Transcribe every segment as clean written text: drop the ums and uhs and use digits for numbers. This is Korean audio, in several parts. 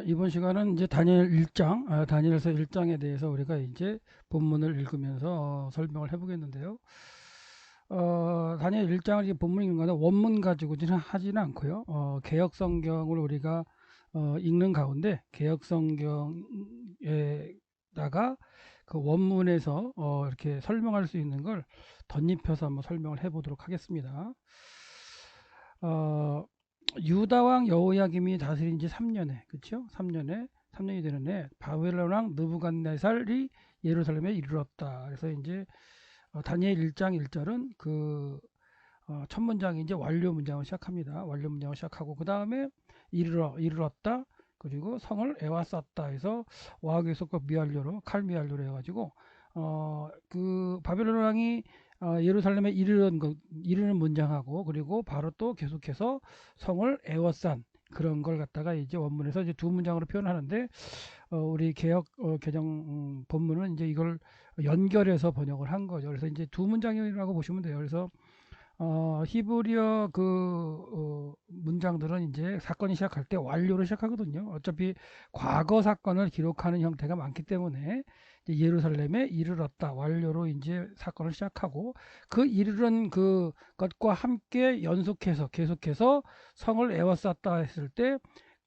이번 시간은 이제 다니엘 1장, 다니엘서 1장에 대해서 우리가 이제 본문을 읽으면서 설명을 해보겠는데요. 다니엘 1장을 본문 읽는 거는 원문 가지고는 하지는 않고요. 개역 성경을 우리가 읽는 가운데 개역 성경에다가 그 원문에서 이렇게 설명할 수 있는 걸 덧입혀서 한번 설명을 해보도록 하겠습니다. 어, 유다 왕 여호야김이 다스린 지 3년에, 그쵸? 3년이 되는데 바벨론 왕 느부갓네살이 예루살렘에 이르렀다. 그래서 이제 다니엘 1장 1절은 첫 문장이 이제 완료 문장을 시작합니다. 완료 문장을 시작하고 그 다음에 이르렀다. 그리고 성을 에워쌌다 해서 와하계속과 미알료로 칼미알료로 해가지고 그 바벨론 왕이 예루살렘에 이르는 문장하고 그리고 바로 또 계속해서 성을 에워싼 그런 걸 갖다가 이제 원문에서 이제 두 문장으로 표현하는데 우리 개역 개정 본문은 이제 이걸 연결해서 번역을 한 거죠. 그래서 이제 두 문장이라고 보시면 돼요. 그래서 히브리어 문장들은 이제 사건이 시작할 때 완료로 시작하거든요. 어차피 과거 사건을 기록하는 형태가 많기 때문에 이제 예루살렘에 이르렀다. 완료로 이제 사건을 시작하고 그 이르는 그 것과 함께 연속해서 계속해서 성을 에워쌌다 했을 때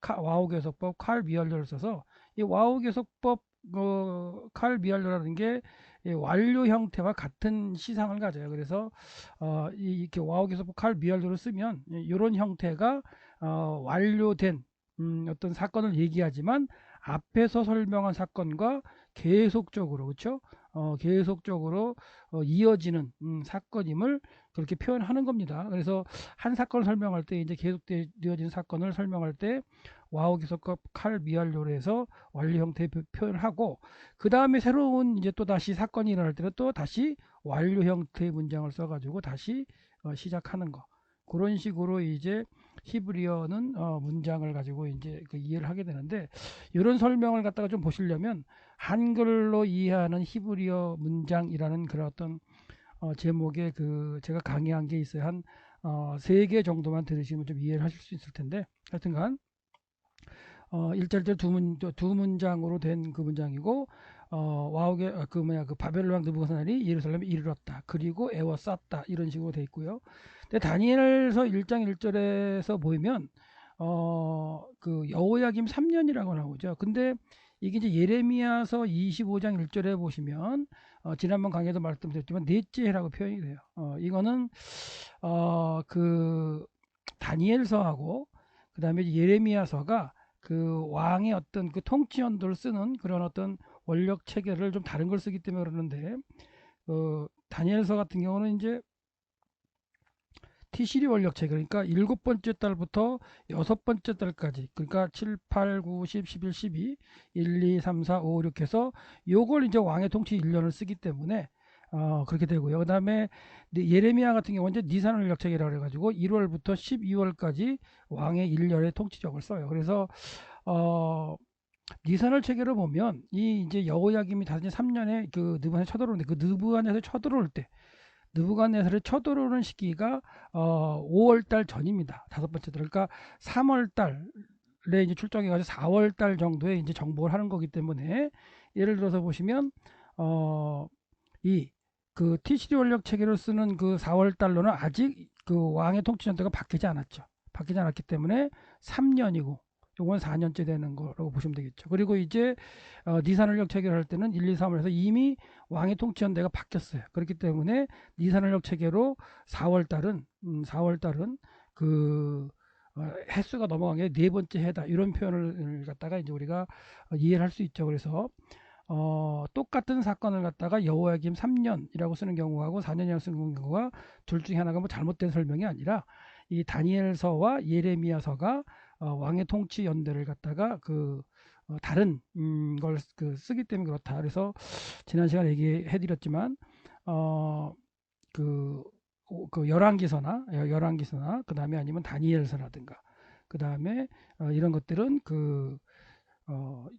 와우개속법 칼미열료를 써서 이 와우개속법 칼미열료라는 게 완료 형태와 같은 시상을 가져요. 그래서 이렇게 와우에서 칼 미알도를 쓰면 이런 형태가 완료된 어떤 사건을 얘기하지만 앞에서 설명한 사건과 계속적으로 그렇죠? 계속적으로 이어지는 사건임을 그렇게 표현하는 겁니다. 그래서 한 사건을 설명할 때 이제 계속 이어진 사건을 설명할 때 와우 계속과 칼 미알료로 해서 완료 형태의 표현을 하고 그 다음에 새로운 이제 또 다시 사건이 일어날 때는 또 다시 완료 형태의 문장을 써가지고 다시 시작하는 거. 그런 식으로 이제 히브리어는 문장을 가지고 이제 그 이해를 하게 되는데 이런 설명을 갖다가 좀 보시려면 한글로 이해하는 히브리어 문장이라는 그런 어떤 제목의 그 제가 강의한 게 있어요. 한 세 개 정도만 들으시면 좀 이해를 하실 수 있을 텐데 하여튼간 일절절 두 문장으로 된 그 문장이고 와우게 그 바벨론 왕 느부갓네살이 예루살렘에 이르렀다. 그리고 에워쌌다. 이런 식으로 돼 있고요. 근데 다니엘서 1장 1절에서 보면 그 여호야김 3년이라고 나오죠. 근데 이게 이제 예레미야서 25장 1절에 보시면 지난번 강의에도 말씀드렸지만 넷째 해라고 표현이 돼요. 이거는 그 다니엘서하고 그다음에 예레미야서가 그 왕의 어떤 그 통치 연도를 쓰는 그런 어떤 원력 체계를 좀 다른 걸 쓰기 때문에 그러는데 다니엘서 같은 경우는 이제 T시리 원력 체계 그러니까 일곱 번째 달부터 여섯 번째 달까지 그러니까 7, 8, 9, 10, 11, 12, 1, 2, 3, 4, 5, 6 해서 요걸 이제 왕의 통치 1년을 쓰기 때문에 그렇게 되고요. 그다음에 예레미야 같은 경우는 이제 니산 원력 체계라고 해가지고 1월부터 12월까지 왕의 1년의 통치력을 써요. 그래서 어, 니산을 체계로 보면 이 이제 여호야김이 다스린 3년에 그 느부갓네살 쳐들어오는데 그 느부갓네살 쳐들어올 때 느부갓네살이 쳐들어오는 시기가 5월 달 전입니다. 다섯 번째 달. 그러니까 3월 달에 이제 출정해 가지고 4월 달 정도에 이제 정복을 하는 거기 때문에 예를 들어서 보시면 이 그 T3 원력 체계를 쓰는 그 4월 달로는 아직 그 왕의 통치 전대가 바뀌지 않았죠. 바뀌지 않았기 때문에 3년이고 요건 4년째 되는 거라고 보시면 되겠죠. 그리고 이제 니산 원력 체계를 할 때는 1, 2, 3월 해서 이미 왕의 통치 연대가 바뀌었어요. 그렇기 때문에 니산 원력 체계로 4월 달은 4월 달은 그 횟수가 넘어간 게 네 번째 해다 이런 표현을 갖다가 이제 우리가 이해를 할 수 있죠. 그래서 똑같은 사건을 갖다가 여호야김 3년이라고 쓰는 경우하고 4년이라고 쓰는 경우가 둘 중에 하나가 뭐 잘못된 설명이 아니라 이 다니엘서와 예레미야서가 왕의 통치 연대를 갖다가 다른 걸 쓰기 때문에 그렇다. 그래서 지난 시간에 얘기해드렸지만 어, 그, 열왕기서나 그 다음에 아니면 다니엘서라든가 그 다음에 이런 것들은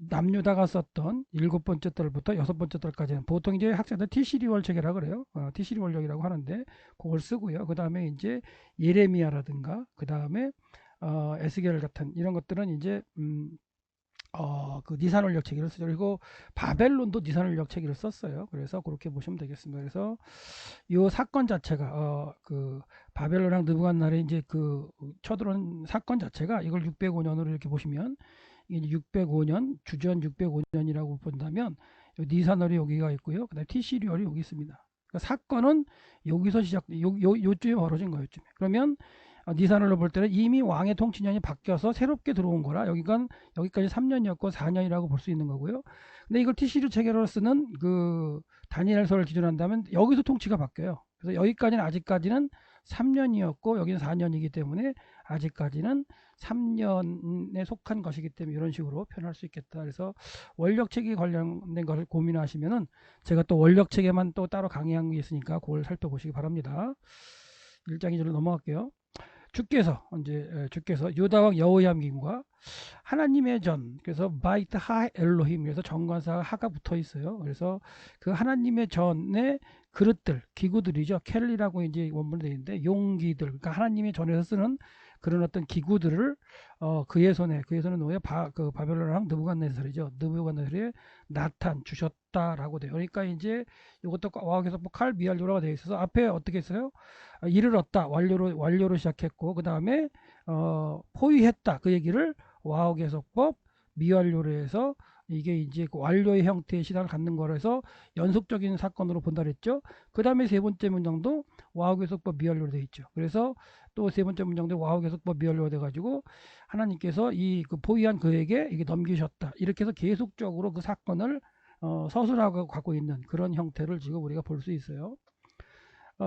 남유다가 썼던 일곱 번째 달부터 여섯 번째 달까지는 보통 이제 학자들 T시리 월책이라고 그래요. T시리 월력이라고 하는데 그걸 쓰고요. 그 다음에 이제 예레미야라든가 그 다음에 에스겔 같은 이런 것들은 이제 그 니산원력 체계를 쓰죠. 그리고 바벨론도 니산원력 체계를 썼어요. 그래서 그렇게 보시면 되겠습니다. 그래서 이 사건 자체가 그 바벨론랑 느부갓네살이 이제 그 쳐들어온 사건 자체가 이걸 605년으로 이렇게 보시면 이게 605년 주전 605년이라고 본다면 니산월이 여기가 있고요. 그다음에 티시리얼이 여기 있습니다. 그러니까 사건은 여기서 요쯤에 벌어진 거예요. 요쯤에. 그러면 니산월로 볼 때는 이미 왕의 통치년이 바뀌어서 새롭게 들어온 거라 여기까지 3년이었고 4년이라고 볼 수 있는 거고요. 근데 이걸 티시류 체계로 쓰는 그 다니엘서를 기준으로 한다면 여기서 통치가 바뀌어요. 그래서 여기까지는 아직까지는 3년이었고 여기는 4년이기 때문에 아직까지는 3년에 속한 것이기 때문에 이런 식으로 표현할 수 있겠다. 그래서 원력 체계 관련된 것을 고민하시면은 제가 또 원력 체계만 또 따로 강의한 게 있으니까 그걸 살펴보시기 바랍니다. 1장 2절로 넘어갈게요. 주께서 유다왕 여호야김과 하나님의 전, 그래서 바이트 하 엘로힘, 그래서 전관사 하가 붙어 있어요. 그래서 그 하나님의 전에 그릇들, 기구들이죠. 켈리라고 이제 원문에 되어 있는데 용기들, 그러니까 하나님의 전에서 쓰는 그런 어떤 기구들을 그의 손에 누구예요? 그 바벨론랑 느부갓네살이죠. 느부갓네살이 나탄 주셨다라고 돼요. 그러니까 이제 이것도 와우에서 칼 미알료라가 되어 있어서 앞에 어떻게 했어요? 이를 얻다 완료로 시작했고 그 다음에 포위했다 그 얘기를 와우계속법 미완료로 해서 이게 이제 그 완료의 형태의 시작을 갖는 거라서 연속적인 사건으로 본다 그랬죠. 그 다음에 세 번째 문장도 와우계속법 미완료로 되어 있죠. 그래서 또 세 번째 문장도 와우계속법 미완료가 돼가지고 하나님께서 이 그 포위한 그에게 이게 넘기셨다. 이렇게 해서 계속적으로 그 사건을 서술하고 갖고 있는 그런 형태를 지금 우리가 볼 수 있어요.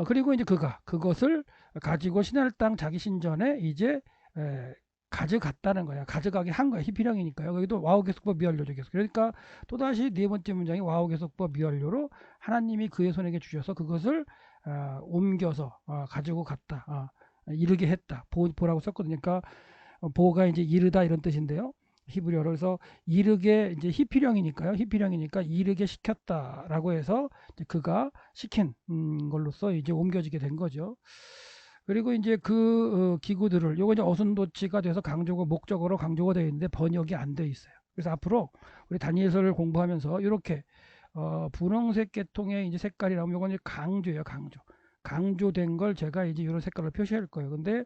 그리고 이제 그것을 가지고 신할 땅 자기 신전에 이제 가져갔다는 거야. 가져가게 한 거야. 히피령이니까요. 여기도 와우 계속법 미완료죠. 계속. 그러니까 또다시 네 번째 문장이 와우 계속법 미완료로 하나님이 그의 손에게 주셔서 그것을 옮겨서 가지고 갔다. 이르게 했다. 보라고 썼거든요. 그러니까 보가 이제 이르다 이런 뜻인데요. 히브리어로 그래서 이르게 이제 히피령이니까 이르게 시켰다라고 해서 이제 그가 시킨 걸로써 이제 옮겨지게 된 거죠. 그리고 이제 그 기구들을 요거 이제 어순도치가 돼서 강조고 목적어로 강조가 되어 있는데 번역이 안 돼 있어요. 그래서 앞으로 우리 다니엘서를 공부하면서 이렇게 분홍색 계통의 이제 색깔이 나오면 요건 이제 강조예요, 강조. 강조된 걸 제가 이제 이런 색깔로 표시할 거예요. 근데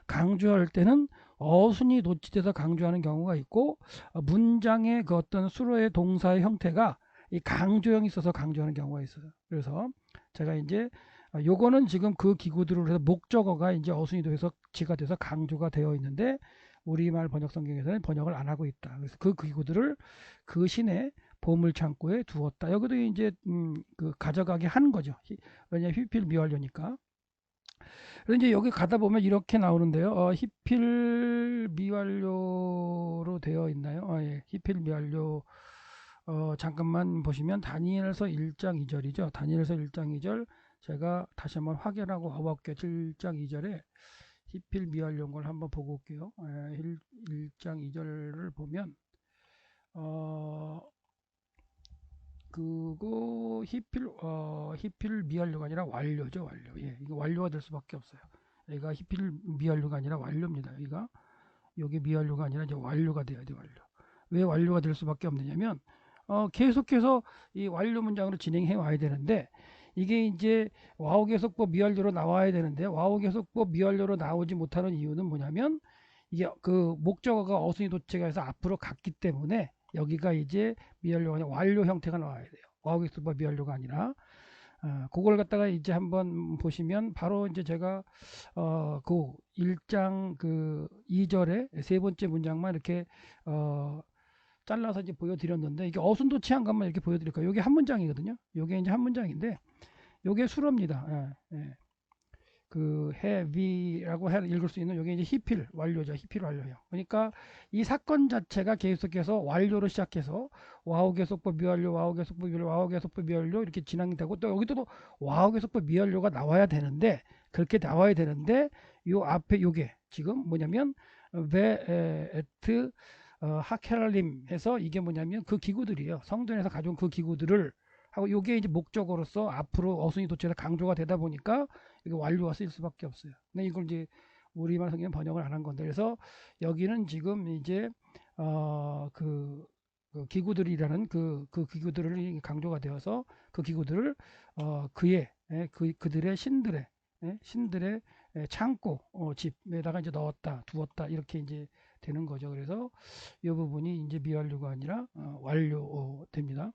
강조할 때는 어순이 노치돼서 강조하는 경우가 있고 문장의 그 어떤 수로의 동사의 형태가 이 강조형이 있어서 강조하는 경우가 있어요. 그래서 제가 이제 요거는 지금 그 기구들을 해서 목적어가 이제 어순이 돼서 지가 돼서 강조가 되어 있는데 우리말 번역 성경에서는 번역을 안 하고 있다. 그래서 그 기구들을 그 신의 보물 창고에 두었다. 여기도 이제 그 가져가게 하는 거죠. 왜냐 휘필 미완료니까. 그래서 이제 여기 가다 보면 이렇게 나오는데요. 히필 미완료로 되어 있나요? 예, 히필 미완료. 잠깐만 보시면 다니엘서 1장 2절이죠. 다니엘서 1장 2절 제가 다시 한번 확인하고 와볼게요. 1장 2절에 히필 미완료인 걸 한번 보고 올게요. 1장 2절을 보면 그거 히필 미완료가 아니라 완료죠. 완료. 예, 이거 완료가 될 수밖에 없어요. 얘가 히필 미완료가 아니라 완료입니다. 여기가 여기 미완료가 아니라 이제 완료가 돼야 돼. 완료. 왜 완료가 될 수밖에 없느냐면 계속해서 이 완료 문장으로 진행해 와야 되는데 이게 이제 와우 계속법 미완료로 나와야 되는데 와우 계속법 미완료로 나오지 못하는 이유는 뭐냐면 이게 그 목적어가 어순이 도체가 해서 앞으로 갔기 때문에 여기가 이제 미완료가 아니라 완료 형태가 나와야 돼요. 와우 계속법 미완료가 아니라 그걸 갖다가 이제 한번 보시면 바로 이제 제가 그 1장 그 2절에 세 번째 문장만 이렇게 잘라서 이제 보여드렸는데 이게 어순도치한 것만 이렇게 보여드릴까요? 이게 한 문장이거든요. 이게 이제 한 문장인데 이게 수로입니다. 그 해위라고 읽을 수 있는 이게 이제 히필 완료죠. 히필 완료예요. 그러니까 이 사건 자체가 계속해서 완료로 시작해서 와우 계속법 미완료, 와우 계속법 미완료, 와우 계속법 미완료 이렇게 진행되고 또 여기도 또 와우 계속법 미완료가 나와야 되는데 그렇게 나와야 되는데 요 앞에 요게 지금 뭐냐면 베에트 하케랄림 해서 이게 뭐냐면 그 기구들이에요. 성전에서 가져온 그 기구들을 하고 요게 이제 목적으로서 앞으로 어순이 도체에서 강조가 되다 보니까 이게 완료가 쓰일 수밖에 없어요. 근데 이걸 이제 우리말 성경 번역을 안 한 건데 그래서 여기는 지금 이제 그 기구들이라는 그 기구들을 강조가 되어서 그 기구들을 그의 그들의 신들의 창고 집에다가 이제 넣었다 두었다 이렇게 이제 되는 거죠. 그래서 이 부분이 이제 미완료가 아니라 완료됩니다.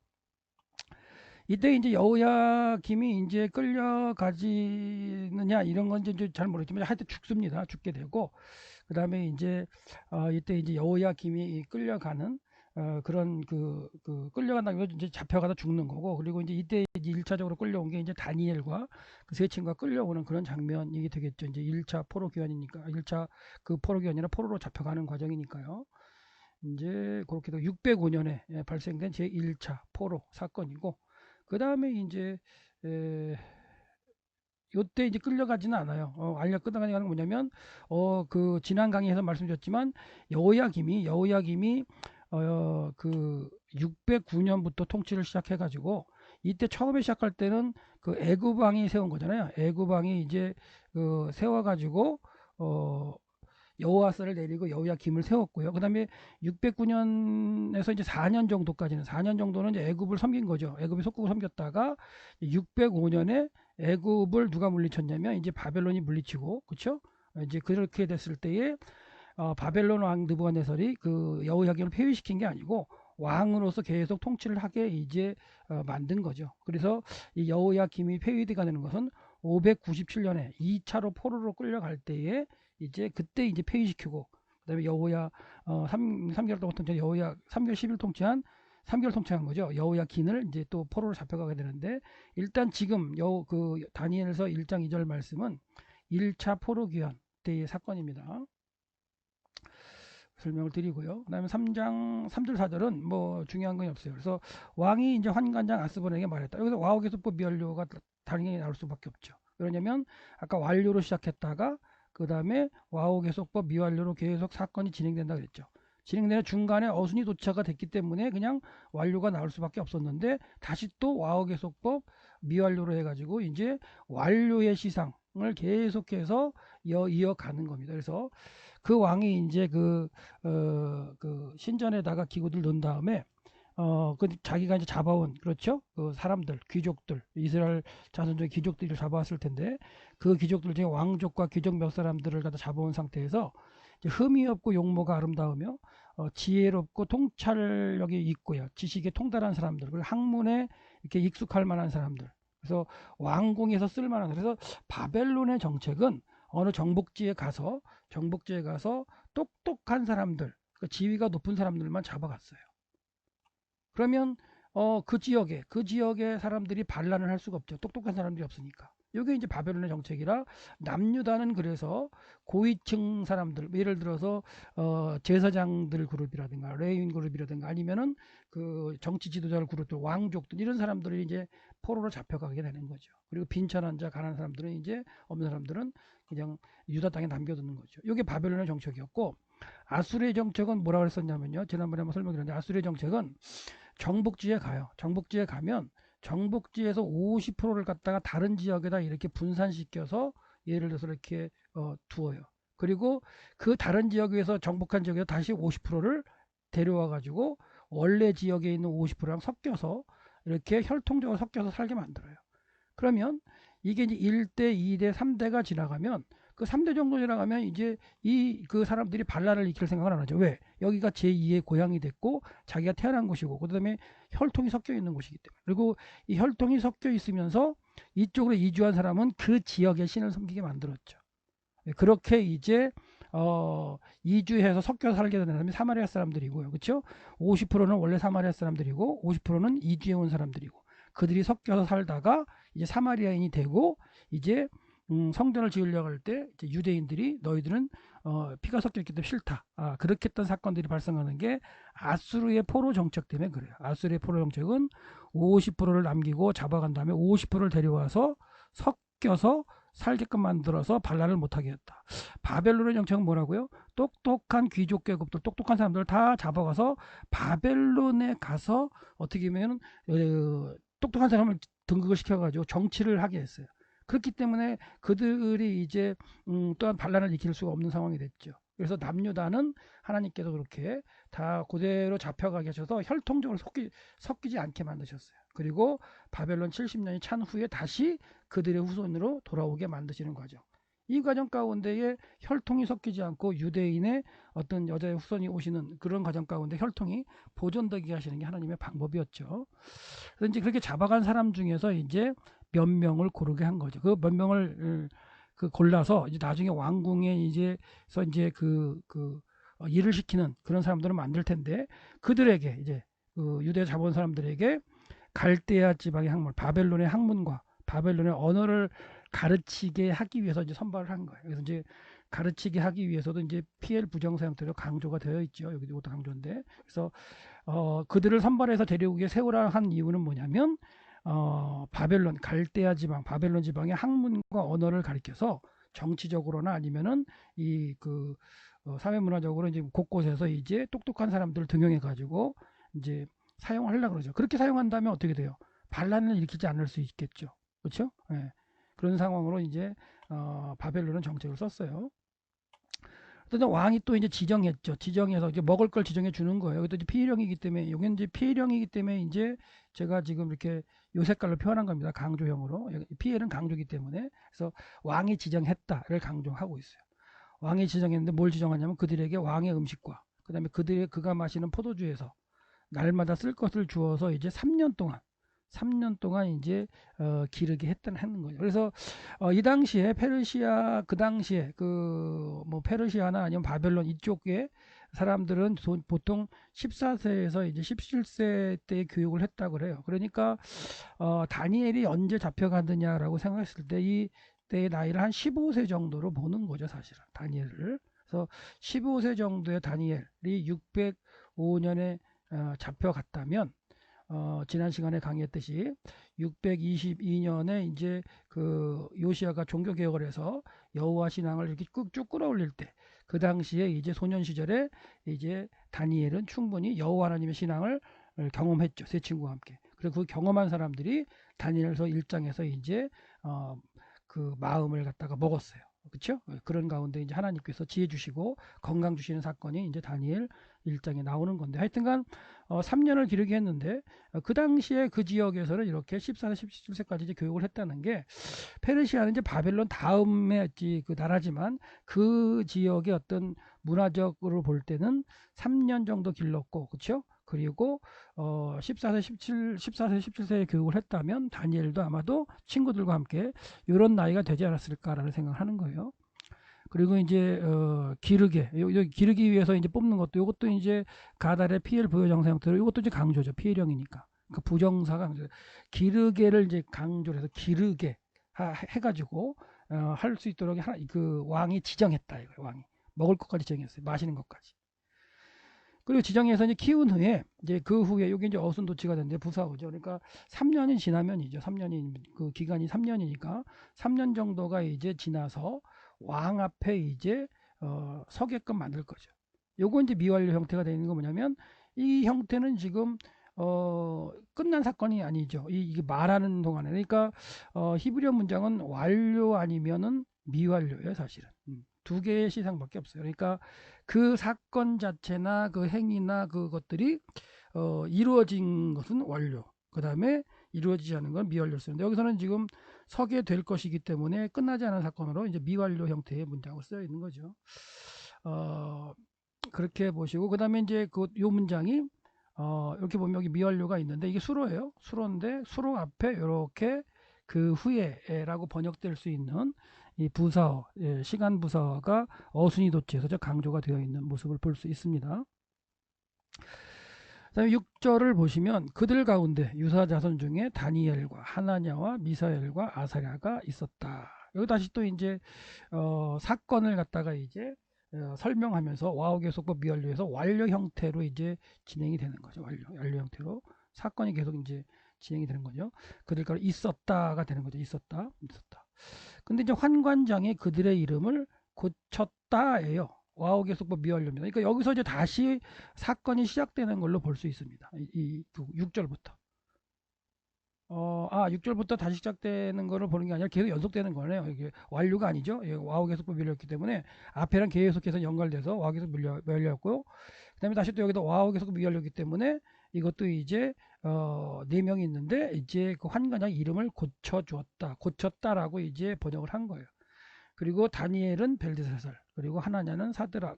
이때 이제 여호야김이 이제 끌려가지느냐 이런 건 이제 잘 모르겠지만 하여튼 죽습니다. 죽게 되고 그 다음에 이제 이때 이제 여호야김이 끌려가는 그런 끌려간다고 이제 잡혀가다 죽는 거고 그리고 이제 이때 이제 1차적으로 끌려온 게 이제 다니엘과 그 세 친구가 끌려오는 그런 장면이 되겠죠. 이제 1차 포로 귀환이니까 1차 그 포로 귀환이나 포로로 잡혀가는 과정이니까요. 이제 그렇게 도 605년에 발생된 제 1차 포로 사건이고 그 다음에 이제 요때 이제 끌려가지는 않아요. 알려 끌려가는 건 뭐냐면 그 지난 강의에서 말씀드렸지만 여호야김이 그 609년부터 통치를 시작해 가지고 이때 처음에 시작할 때는 그 애굽 왕이 세운 거잖아요. 애굽 왕이 이제 세워 가지고 여호와스를 내리고 여호야김을 세웠고요. 그다음에 609년에서 이제 4년 정도는 이제 애굽을 섬긴 거죠. 애굽이 속국을 섬겼다가 605년에 애굽을 누가 물리쳤냐면 이제 바벨론이 물리치고 그렇죠? 이제 그렇게 됐을 때에 바벨론 왕 느부갓네살이 그 여호야김을 폐위시킨 게 아니고 왕으로서 계속 통치를 하게 이제 만든 거죠. 그래서 이 여호야김이 폐위가 되는 것은 597년에 2차로 포로로 끌려갈 때에 이제 그때 이제 폐위시키고 그다음에 여호야 3개월 동안 통치 여호야 3개월 10일 통치한 3개월 통치한 거죠. 여호야긴을 이제 또 포로로 잡혀가게 되는데 일단 지금 그 다니엘서 1장 2절 말씀은 1차 포로 귀환 때의 사건입니다. 설명을 드리고요. 그다음에 3장 3절 4절은 뭐 중요한 건 없어요. 그래서 왕이 이제 환관장 아스본에게 말했다. 여기서 와우개수법 미완료가 당연히 나올 수밖에 없죠. 왜냐면 아까 완료로 시작했다가 그 다음에 와우개수법 미완료로 계속 사건이 진행된다 그랬죠. 진행되는 중간에 어순이 도착가 됐기 때문에 그냥 완료가 나올 수밖에 없었는데 다시 또 와우개수법 미완료로 해가지고 이제 완료의 시상을 계속해서 이어가는 겁니다. 그래서 그 왕이 이제 그 신전에다가 기구들 넣은 다음에 그 자기가 이제 잡아온 그렇죠 그 사람들 귀족들 이스라엘 자손적인 귀족들을 잡아왔을 텐데 그 귀족들 중에 왕족과 귀족 몇 사람들을 갖다 잡아온 상태에서 흠이 없고 용모가 아름다우며 지혜롭고 통찰력이 있고요 지식에 통달한 사람들 그리고 학문에 이렇게 익숙할 만한 사람들 그래서 왕궁에서 쓸 만한 그래서 바벨론의 정책은 어느 정복지에 가서 똑똑한 사람들 그 지위가 높은 사람들만 잡아갔어요. 그러면 그 지역의 사람들이 반란을 할 수가 없죠. 똑똑한 사람들이 없으니까. 이게 이제 바벨론의 정책이라 남유다는 그래서 고위층 사람들 예를 들어서 제사장들 그룹이라든가 레위인 그룹이라든가 아니면은 그 정치 지도자들 그룹들 왕족들 이런 사람들이 이제 포로로 잡혀가게 되는 거죠. 그리고 빈천한 자 가난한 사람들은 이제 없는 사람들은 그냥 유다 땅에 남겨두는 거죠. 이게 바벨론의 정책이었고 아수르의 정책은 뭐라고 했었냐면요. 지난번에 한번 설명드렸는데 아수르의 정책은 정복지에 가요. 정복지에 가면 정복지에서 50%를 갖다가 다른 지역에다 이렇게 분산시켜서 예를 들어서 이렇게 두어요. 그리고 그 다른 지역에서 정복한 지역에서 다시 50%를 데려와 가지고 원래 지역에 있는 50%랑 섞여서 이렇게 혈통적으로 섞여서 살게 만들어요. 그러면 이게 이제 1대, 2대, 3대가 지나가면 그 3대 정도 지나가면 이제 그 사람들이 반란을 일으킬 생각을 안 하죠. 왜? 여기가 제2의 고향이 됐고 자기가 태어난 곳이고 그다음에 혈통이 섞여 있는 곳이기 때문에 그리고 이 혈통이 섞여 있으면서 이쪽으로 이주한 사람은 그 지역의 신을 섬기게 만들었죠. 그렇게 이제 이주해서 섞여 살게 되는 사람이 사마리아 사람들이고요. 그렇죠? 50%는 원래 사마리아 사람들이고 50%는 이주해 온 사람들이고 그들이 섞여서 살다가 이제 사마리아인이 되고 이제 성전을 지으려고 할 때 유대인들이 너희들은 피가 섞여 있기 때문에 싫다. 그렇게 했던 사건들이 발생하는 게 아수르의 포로 정책 때문에 그래요. 아수르의 포로 정책은 50%를 남기고 잡아간 다음에 50%를 데려와서 섞여서 살게끔 만들어서 반란을 못하게 했다. 바벨론의 정책은 뭐라고요? 똑똑한 귀족 계급들, 똑똑한 사람들을 다 잡아가서 바벨론에 가서 어떻게 보면 똑똑한 사람을 등극을 시켜가지고 정치를 하게 했어요. 그렇기 때문에 그들이 이제 또한 반란을 일으킬 수가 없는 상황이 됐죠. 그래서 남유다는 하나님께서 그렇게 다 그대로 잡혀가게 하셔서 혈통적으로 섞이지 않게 만드셨어요. 그리고 바벨론 70년이 찬 후에 다시 그들의 후손으로 돌아오게 만드시는 과정. 이 과정 가운데에 혈통이 섞이지 않고 유대인의 어떤 여자의 후손이 오시는 그런 과정 가운데 혈통이 보존되게 하시는 게 하나님의 방법이었죠. 그래서 이제 그렇게 잡아간 사람 중에서 이제 몇 명을 고르게 한 거죠. 그 몇 명을 그 골라서 이제 나중에 왕궁에 이제서 이제 일을 시키는 그런 사람들을 만들 텐데 그들에게 이제 그 유대 잡아온 사람들에게 갈대아 지방의 학문, 바벨론의 학문과 바벨론의 언어를 가르치게 하기 위해서 이제 선발을 한 거예요. 그래서 이제 가르치게 하기 위해서도 이제 PL 부정사 형태로 강조가 되어 있죠. 여기도 이것도 강조인데. 그래서 그들을 선발해서 데려오게 세우라 한 이유는 뭐냐면 바벨론 갈대아 지방, 바벨론 지방의 학문과 언어를 가리켜서 정치적으로나 아니면은 이그 사회 문화적으로 이제 곳곳에서 이제 똑똑한 사람들을 등용해 가지고 이제 사용하려고 그러죠. 그렇게 사용한다면 어떻게 돼요? 반란을 일으키지 않을 수 있겠죠. 그렇죠? 예. 그런 상황으로 이제 바벨론은 정책을 썼어요. 그래서 왕이 또 이제 지정했죠. 지정해서 이제 먹을 걸 지정해 주는 거예요. 이것도 이제 피해령이기 때문에, 이게 이제 피해령이기 때문에 이제 제가 지금 이렇게 요 색깔로 표현한 겁니다. 강조형으로. 피해는 강조기 때문에. 그래서 왕이 지정했다를 강조하고 있어요. 왕이 지정했는데 뭘 지정하냐면 그들에게 왕의 음식과 그다음에 그가 마시는 포도주에서 날마다 쓸 것을 주어서 이제 3년 동안 이제 기르게 하는 거죠. 그래서 이 당시에 페르시아 그 당시에 그 뭐 페르시아나 아니면 바벨론 이쪽에 사람들은 보통 14세에서 이제 17세 때 교육을 했다고 그래요. 그러니까 다니엘이 언제 잡혀가느냐라고 생각했을 때 이때의 나이를 한 15세 정도로 보는 거죠, 사실은 다니엘을. 그래서 15세 정도의 다니엘이 605년에 잡혀갔다면 지난 시간에 강의했듯이 622년에 이제 그 요시아가 종교 개혁을 해서 여호와 신앙을 이렇게 쭉 끌어올릴 때 그 당시에 이제 소년 시절에 이제 다니엘은 충분히 여호와 하나님의 신앙을 경험했죠. 세 친구와 함께. 그래서 그 경험한 사람들이 다니엘서 1장에서 이제 그 마음을 갖다가 먹었어요. 그렇죠? 그런 가운데 이제 하나님께서 지혜 주시고 건강 주시는 사건이 이제 다니엘 1장에 나오는 건데 하여튼간 3년을 기르게 했는데 그 당시에 그 지역에서는 이렇게 14세, 17세까지 이제 교육을 했다는 게 페르시아는 이제 바벨론 다음에 그 나라지만 그 지역의 어떤 문화적으로 볼 때는 3년 정도 길렀고 그렇죠? 그리고 14세, 17세에 교육을 했다면 다니엘도 아마도 친구들과 함께 이런 나이가 되지 않았을까라는 생각을 하는 거예요. 그리고 이제 기르기 위해서 이제 뽑는 것도 이것도 이제 가달의 PL 부여정사 형태로 이것도 이제 강조죠. PL형이니까. 그 부정사가 기르게를 이제 강조를 해서 기르게 해가지고 할 수 있도록 그 왕이 지정했다 이거 왕이 먹을 것까지 지정했어요. 마시는 것까지. 그리고 지정해서 이제 키운 후에 이제 그 후에 여기 이제 어순도치가 되는데 부사어죠. 그러니까 3년이 지나면이죠. 3년이 그 기간이 3년이니까 3년 정도가 이제 지나서 왕 앞에 이제 서게끔 만들 거죠. 요거 이제 미완료 형태가 되는 거 뭐냐면 이 형태는 지금 끝난 사건이 아니죠. 이게 말하는 동안에 그러니까 히브리어 문장은 완료 아니면은 미완료예요, 사실은. 두 개의 시상밖에 없어요. 그러니까 그 사건 자체나 그 행위나 그것들이 이루어진 것은 완료. 그 다음에 이루어지지 않은 건 미완료를 쓰는데 여기서는 지금 서게 될 것이기 때문에 끝나지 않은 사건으로 이제 미완료 형태의 문장으로 쓰여 있는 거죠. 그렇게 보시고 그 다음에 이제 요 문장이 이렇게 보면 여기 미완료가 있는데 이게 수로예요. 수로인데 수로 앞에 이렇게 그 후에라고 번역될 수 있는 이 부사어, 시간 부사어가 어순이 도치에서 강조가 되어 있는 모습을 볼 수 있습니다. 그다음에 6절을 보시면 그들 가운데 유사 자손 중에 다니엘과 하나냐와 미사엘과 아사랴가 있었다. 여기 다시 또 이제 사건을 갖다가 이제 설명하면서 와우계속법 미완료에서 완료 형태로 이제 진행이 되는 거죠. 완료 형태로 사건이 계속 이제 진행이 되는 거죠. 그들 가운데 있었다가 되는 거죠. 있었다. 근데 이제 환관장이 그들의 이름을 고쳤다예요. 와우 계속법 미완료입니다. 그러니까 여기서 이제 다시 사건이 시작되는 걸로 볼 수 있습니다. 6절부터. 6절부터 다시 시작되는 거를 보는 게 아니라 계속 연속되는 거네요. 이게 완료가 아니죠. 와우 계속법 밀렸기 때문에 앞에랑 계속해서 연결돼서 와우 계속 밀렸고요. 그다음에 다시 또 여기다 와우 계속 미완료이기 때문에 이것도 이제 네 명이 있는데 이제 그 환관장 이름을 고쳤다라고 이제 번역을 한 거예요. 그리고 다니엘은 벨드사살, 그리고 하나냐는 사드락,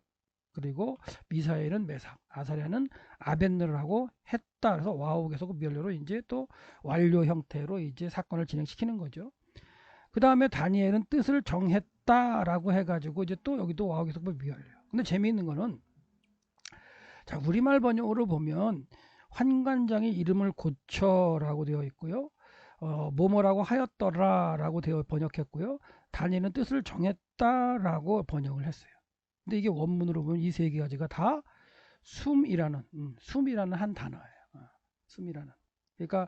그리고 미사엘은 메삭, 아사랴는 아벤느라고 했다. 그래서 와우 계속 미완료로 이제 또 완료 형태로 이제 사건을 진행시키는 거죠. 그 다음에 다니엘은 뜻을 정했다라고 해가지고 이제 또 여기도 와우 계속 미완료. 근데 재미있는 거는 자, 우리말 번역으로 보면 환관장이 이름을 고쳐라고 되어 있고요. 뭐뭐라고 하였더라라고 되어 번역했고요. 다니엘은 뜻을 정했다라고 번역을 했어요. 근데 이게 원문으로 보면 이 세 가지가 다 숨이라는 한 단어예요. 숨이라는. 그러니까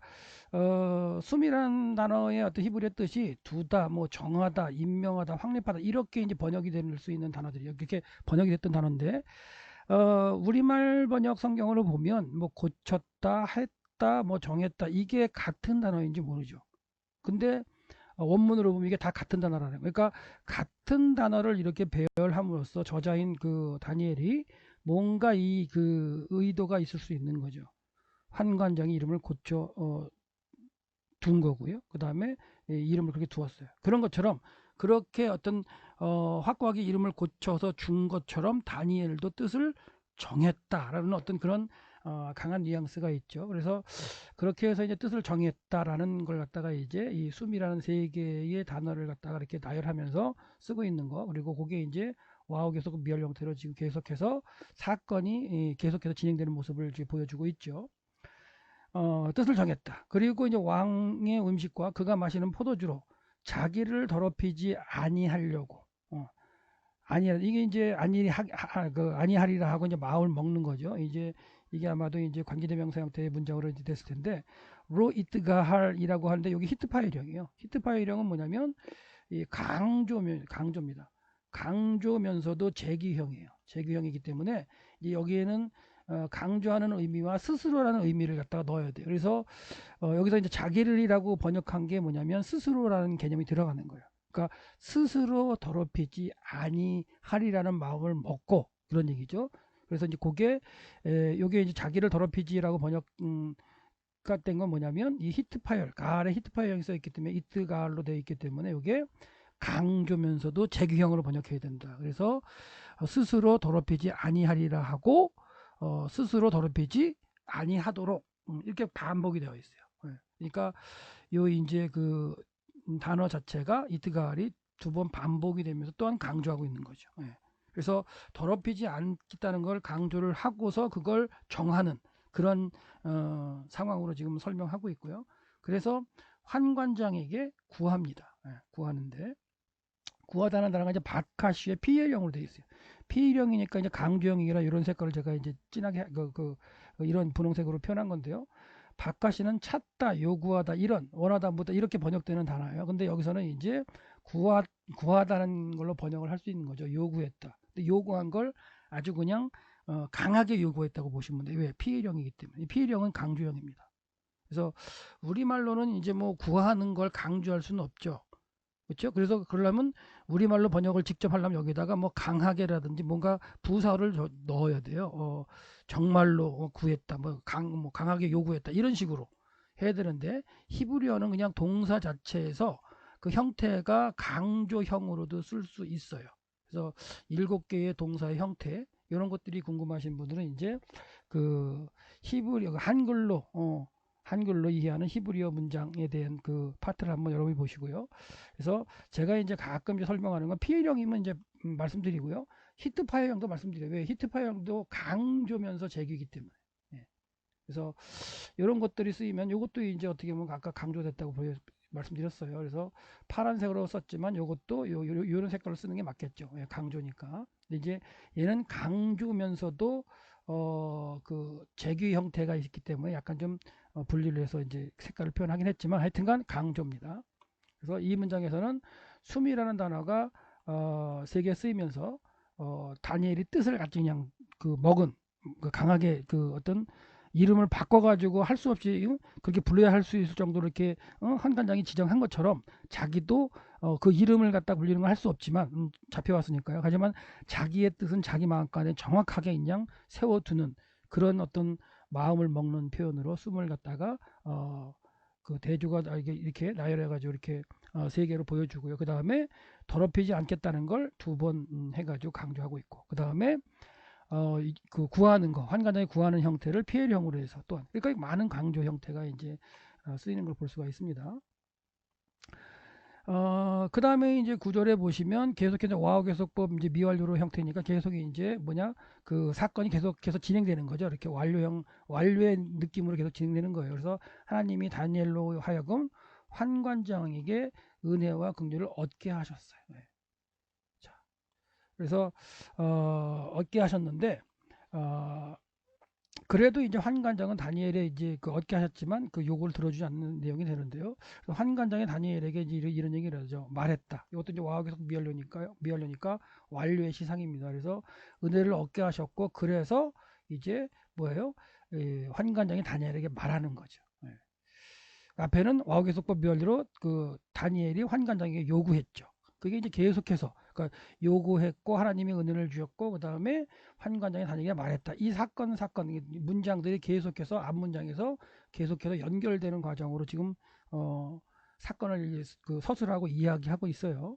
숨이라는 단어의 어떤 히브리어 뜻이 두다, 뭐 정하다, 임명하다, 확립하다 이렇게 이제 번역이 될 수 있는 단어들이 이렇게 번역이 됐던 단어인데 우리말 번역 성경으로 보면 뭐 고쳤다, 했다, 뭐 정했다 이게 같은 단어인지 모르죠. 근데 원문으로 보면 이게 다 같은 단어라는 거예요. 그러니까 같은 단어를 이렇게 배열함으로써 저자인 그 다니엘이 뭔가 이 그 의도가 있을 수 있는 거죠. 환관장이 이름을 고쳐 둔 거고요. 그 다음에 이름을 그렇게 두었어요. 그런 것처럼 그렇게 어떤 확고하게 이름을 고쳐서 준 것처럼 다니엘도 뜻을 정했다라는 어떤 그런 강한 뉘앙스가 있죠. 그래서 그렇게 해서 이제 뜻을 정했다라는 걸 갖다가 이제 이 숨이라는 세 개의 단어를 갖다가 이렇게 나열하면서 쓰고 있는 거, 그리고 그게 이제 와우 계속 미열 형태로 지금 계속해서 사건이 계속해서 진행되는 모습을 지금 보여주고 있죠. 뜻을 정했다. 그리고 이제 왕의 음식과 그가 마시는 포도주로 자기를 더럽히지 아니하려고. 이게 이제 아니하리라 하고 이제 마을 먹는 거죠. 이제 이게 아마도 이제 관계대명사 형태의 문장으로 이제 됐을 텐데 로 이트가할이라고 하는데 여기 히트파일형이에요. 히트파일형은 뭐냐면 이 강조입니다. 강조면서도 제기형이에요. 제기형이기 때문에 이제 여기에는 강조하는 의미와 스스로라는 의미를 갖다가 넣어야 돼요. 그래서 여기서 이제 자기를이라고 번역한 게 뭐냐면 스스로라는 개념이 들어가는 거예요. 그러니까 스스로 더럽히지 아니하리라는 마음을 먹고 그런 얘기죠. 그래서 이제 그게 요게 이제 자기를 더럽히지라고 번역가 된 건 뭐냐면 이 히트파열 가을에 히트파열이 써 있기 때문에 이트가을로 되어 있기 때문에 요게 강조면서도 제기형으로 번역해야 된다. 그래서 스스로 더럽히지 아니하리라 하고 스스로 더럽히지 아니하도록 이렇게 반복이 되어 있어요. 그러니까 요 이제 그 단어 자체가 이트갈이 두 번 반복이 되면서 또한 강조하고 있는 거죠. 그래서 더럽히지 않겠다는 걸 강조를 하고서 그걸 정하는 그런 상황으로 지금 설명하고 있고요. 그래서 환관장에게 구합니다. 구하는데 구하다는 단어가 이제 바카시의 PL형으로 되어 있어요. PL형이니까 이제 강조형이라 이런 색깔을 제가 이제 진하게 이런 분홍색으로 표현한 건데요. 바카시는 찾다, 요구하다, 이런 원하다, 묻다 이렇게 번역되는 단어예요. 근데 여기서는 이제 구하다는 걸로 번역을 할 수 있는 거죠. 요구했다. 근데 요구한 걸 아주 그냥 강하게 요구했다고 보시면 돼요. 왜? PL형이기 때문에. 이 PL형은 강조형입니다. 그래서 우리말로는 이제 뭐 구하는 걸 강조할 수는 없죠. 그렇죠? 그래서 그러려면 우리말로 번역을 직접 하려면 여기다가 뭐 강하게라든지 뭔가 부사를 넣어야 돼요. 정말로 구했다, 뭐 강하게 요구했다 이런 식으로 해야 되는데 히브리어는 그냥 동사 자체에서 그 형태가 강조형으로도 쓸 수 있어요. 그래서 7개의 동사의 형태 이런 것들이 궁금하신 분들은 이제 그 히브리어 한글로 이해하는 히브리어 문장에 대한 그 파트를 한번 여러분이 보시고요. 그래서 제가 이제 가끔 이제 설명하는 건 PL형이면 이제 말씀드리고요. 히트파일형도 말씀드려요. 왜? 히트파일형도 강조면서 제기이기 때문에. 예. 그래서 이런 것들이 쓰이면 이것도 이제 어떻게 보면 아까 강조됐다고 말씀드렸어요. 그래서 파란색으로 썼지만 이것도 요런 색깔로 쓰는 게 맞겠죠. 예, 강조니까. 근데 이제 얘는 강조면서도 그 제기 형태가 있기 때문에 약간 좀 분리를 해서 이제 색깔을 표현하긴 했지만 하여튼간 강조입니다. 그래서 이 문장에서는 숨이라는 단어가 세 개 쓰이면서 다니엘이 뜻을 같이 그냥 그 먹은 그 강하게 그 어떤 이름을 바꿔가지고 할 수 없이 그렇게 불러야 할 수 있을 정도로 이렇게 환관장이 지정한 것처럼 자기도 그 이름을 갖다 불리는 걸 할 수 없지만 잡혀왔으니까요. 하지만 자기의 뜻은 자기 마음간에 정확하게 그냥 세워두는 그런 어떤 마음을 먹는 표현으로 숨을 갖다가 그 대조가 이렇게 나열해가지고 이렇게 세 개로 보여주고요. 그 다음에 더럽히지 않겠다는 걸 두 번 해가지고 강조하고 있고, 그 다음에 그 구하는 거, 환관장이 구하는 형태를 피해령으로 해서 또한, 그러니까 많은 강조 형태가 이제 쓰이는 걸 볼 수가 있습니다. 그 다음에 이제 구절에 보시면 계속해서 와우계속법 이제 미완료로 형태니까 계속 이제 뭐냐, 그 사건이 계속해서 진행되는 거죠. 이렇게 완료의 느낌으로 계속 진행되는 거예요. 그래서 하나님이 다니엘로 하여금 환관장에게 은혜와 긍휼을 얻게 하셨어요. 네. 자, 그래서 얻게 하셨는데 그래도 이제 환관장은 다니엘의 이제 그 얻게 하셨지만 그 요구를 들어주지 않는 내용이 되는데요. 환관장이 다니엘에게 이제 이런 얘기를 하죠. 말했다. 이것도 이제 와우계속 미완료니까 완료의 시상입니다. 그래서 은혜를 얻게 하셨고, 그래서 이제 뭐예요? 환관장이 다니엘에게 말하는 거죠. 예. 앞에는 와우계속법 미완료로 그 다니엘이 환관장에게 요구했죠. 그게 이제 계속해서 그러니까 요구했고 하나님이 은혜를 주셨고 그 다음에 환관장이 다니엘에게 말했다. 이 사건 문장들이 계속해서 앞문장에서 계속해서 연결되는 과정으로 지금 사건을 그 서술하고 이야기하고 있어요.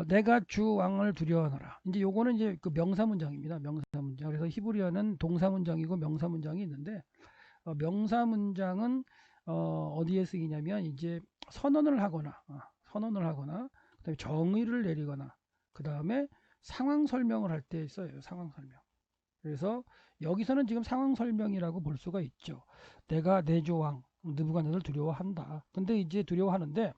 내가 주 왕을 두려워하노라. 이제 요거는 이제 그 명사 문장입니다. 명사 문장. 그래서 히브리어는 동사 문장이고 명사 문장이 있는데 명사 문장은 어디에 쓰이냐면 이제 선언을 하거나 그다음에 정의를 내리거나 그 다음에 상황 설명을 할 때 써요. 상황 설명. 그래서 여기서는 지금 상황 설명이라고 볼 수가 있죠. 내가 내 조왕 느부갓네살을 두려워한다. 근데 이제 두려워하는데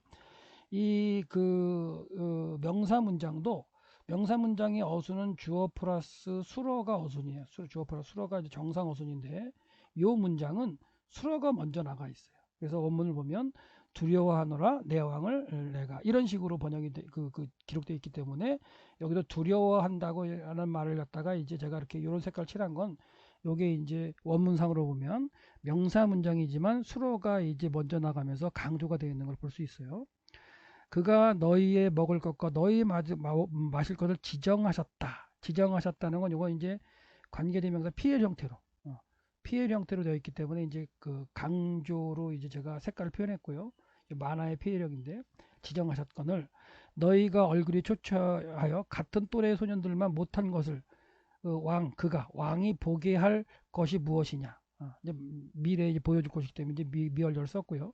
이 그 명사 문장의 어순은 주어 플러스 수어가 어순이에요. 주어 플러스 수어가 이제 정상 어순인데 요 문장은 수어가 먼저 나가 있어요. 그래서 원문을 보면 두려워하노라 내 왕을 내가, 이런 식으로 번역이 기록되어 있기 때문에 여기도 두려워한다고 하는 말을 갖다가 이제 제가 이렇게 이런 색깔 칠한 건 요게 이제 원문상으로 보면 명사 문장이지만 수어가 이제 먼저 나가면서 강조가 되어 있는 걸 볼 수 있어요. 그가 너희의 먹을 것과 너희 마실 것을 지정하셨다는 건 요거 이제 관계대명사 피해 형태로 피해 형태로 되어 있기 때문에 이제 그 강조로 이제 제가 색깔을 표현했고요. 만화의 피해력인데 지정하셨건을 너희가 얼굴이 초췌하여 같은 또래의 소년들만 못한 것을 그가 왕이 보게 할 것이 무엇이냐. 이제 미래에 이제 보여줄 것이기 때문에 이제 미완료를 썼고요.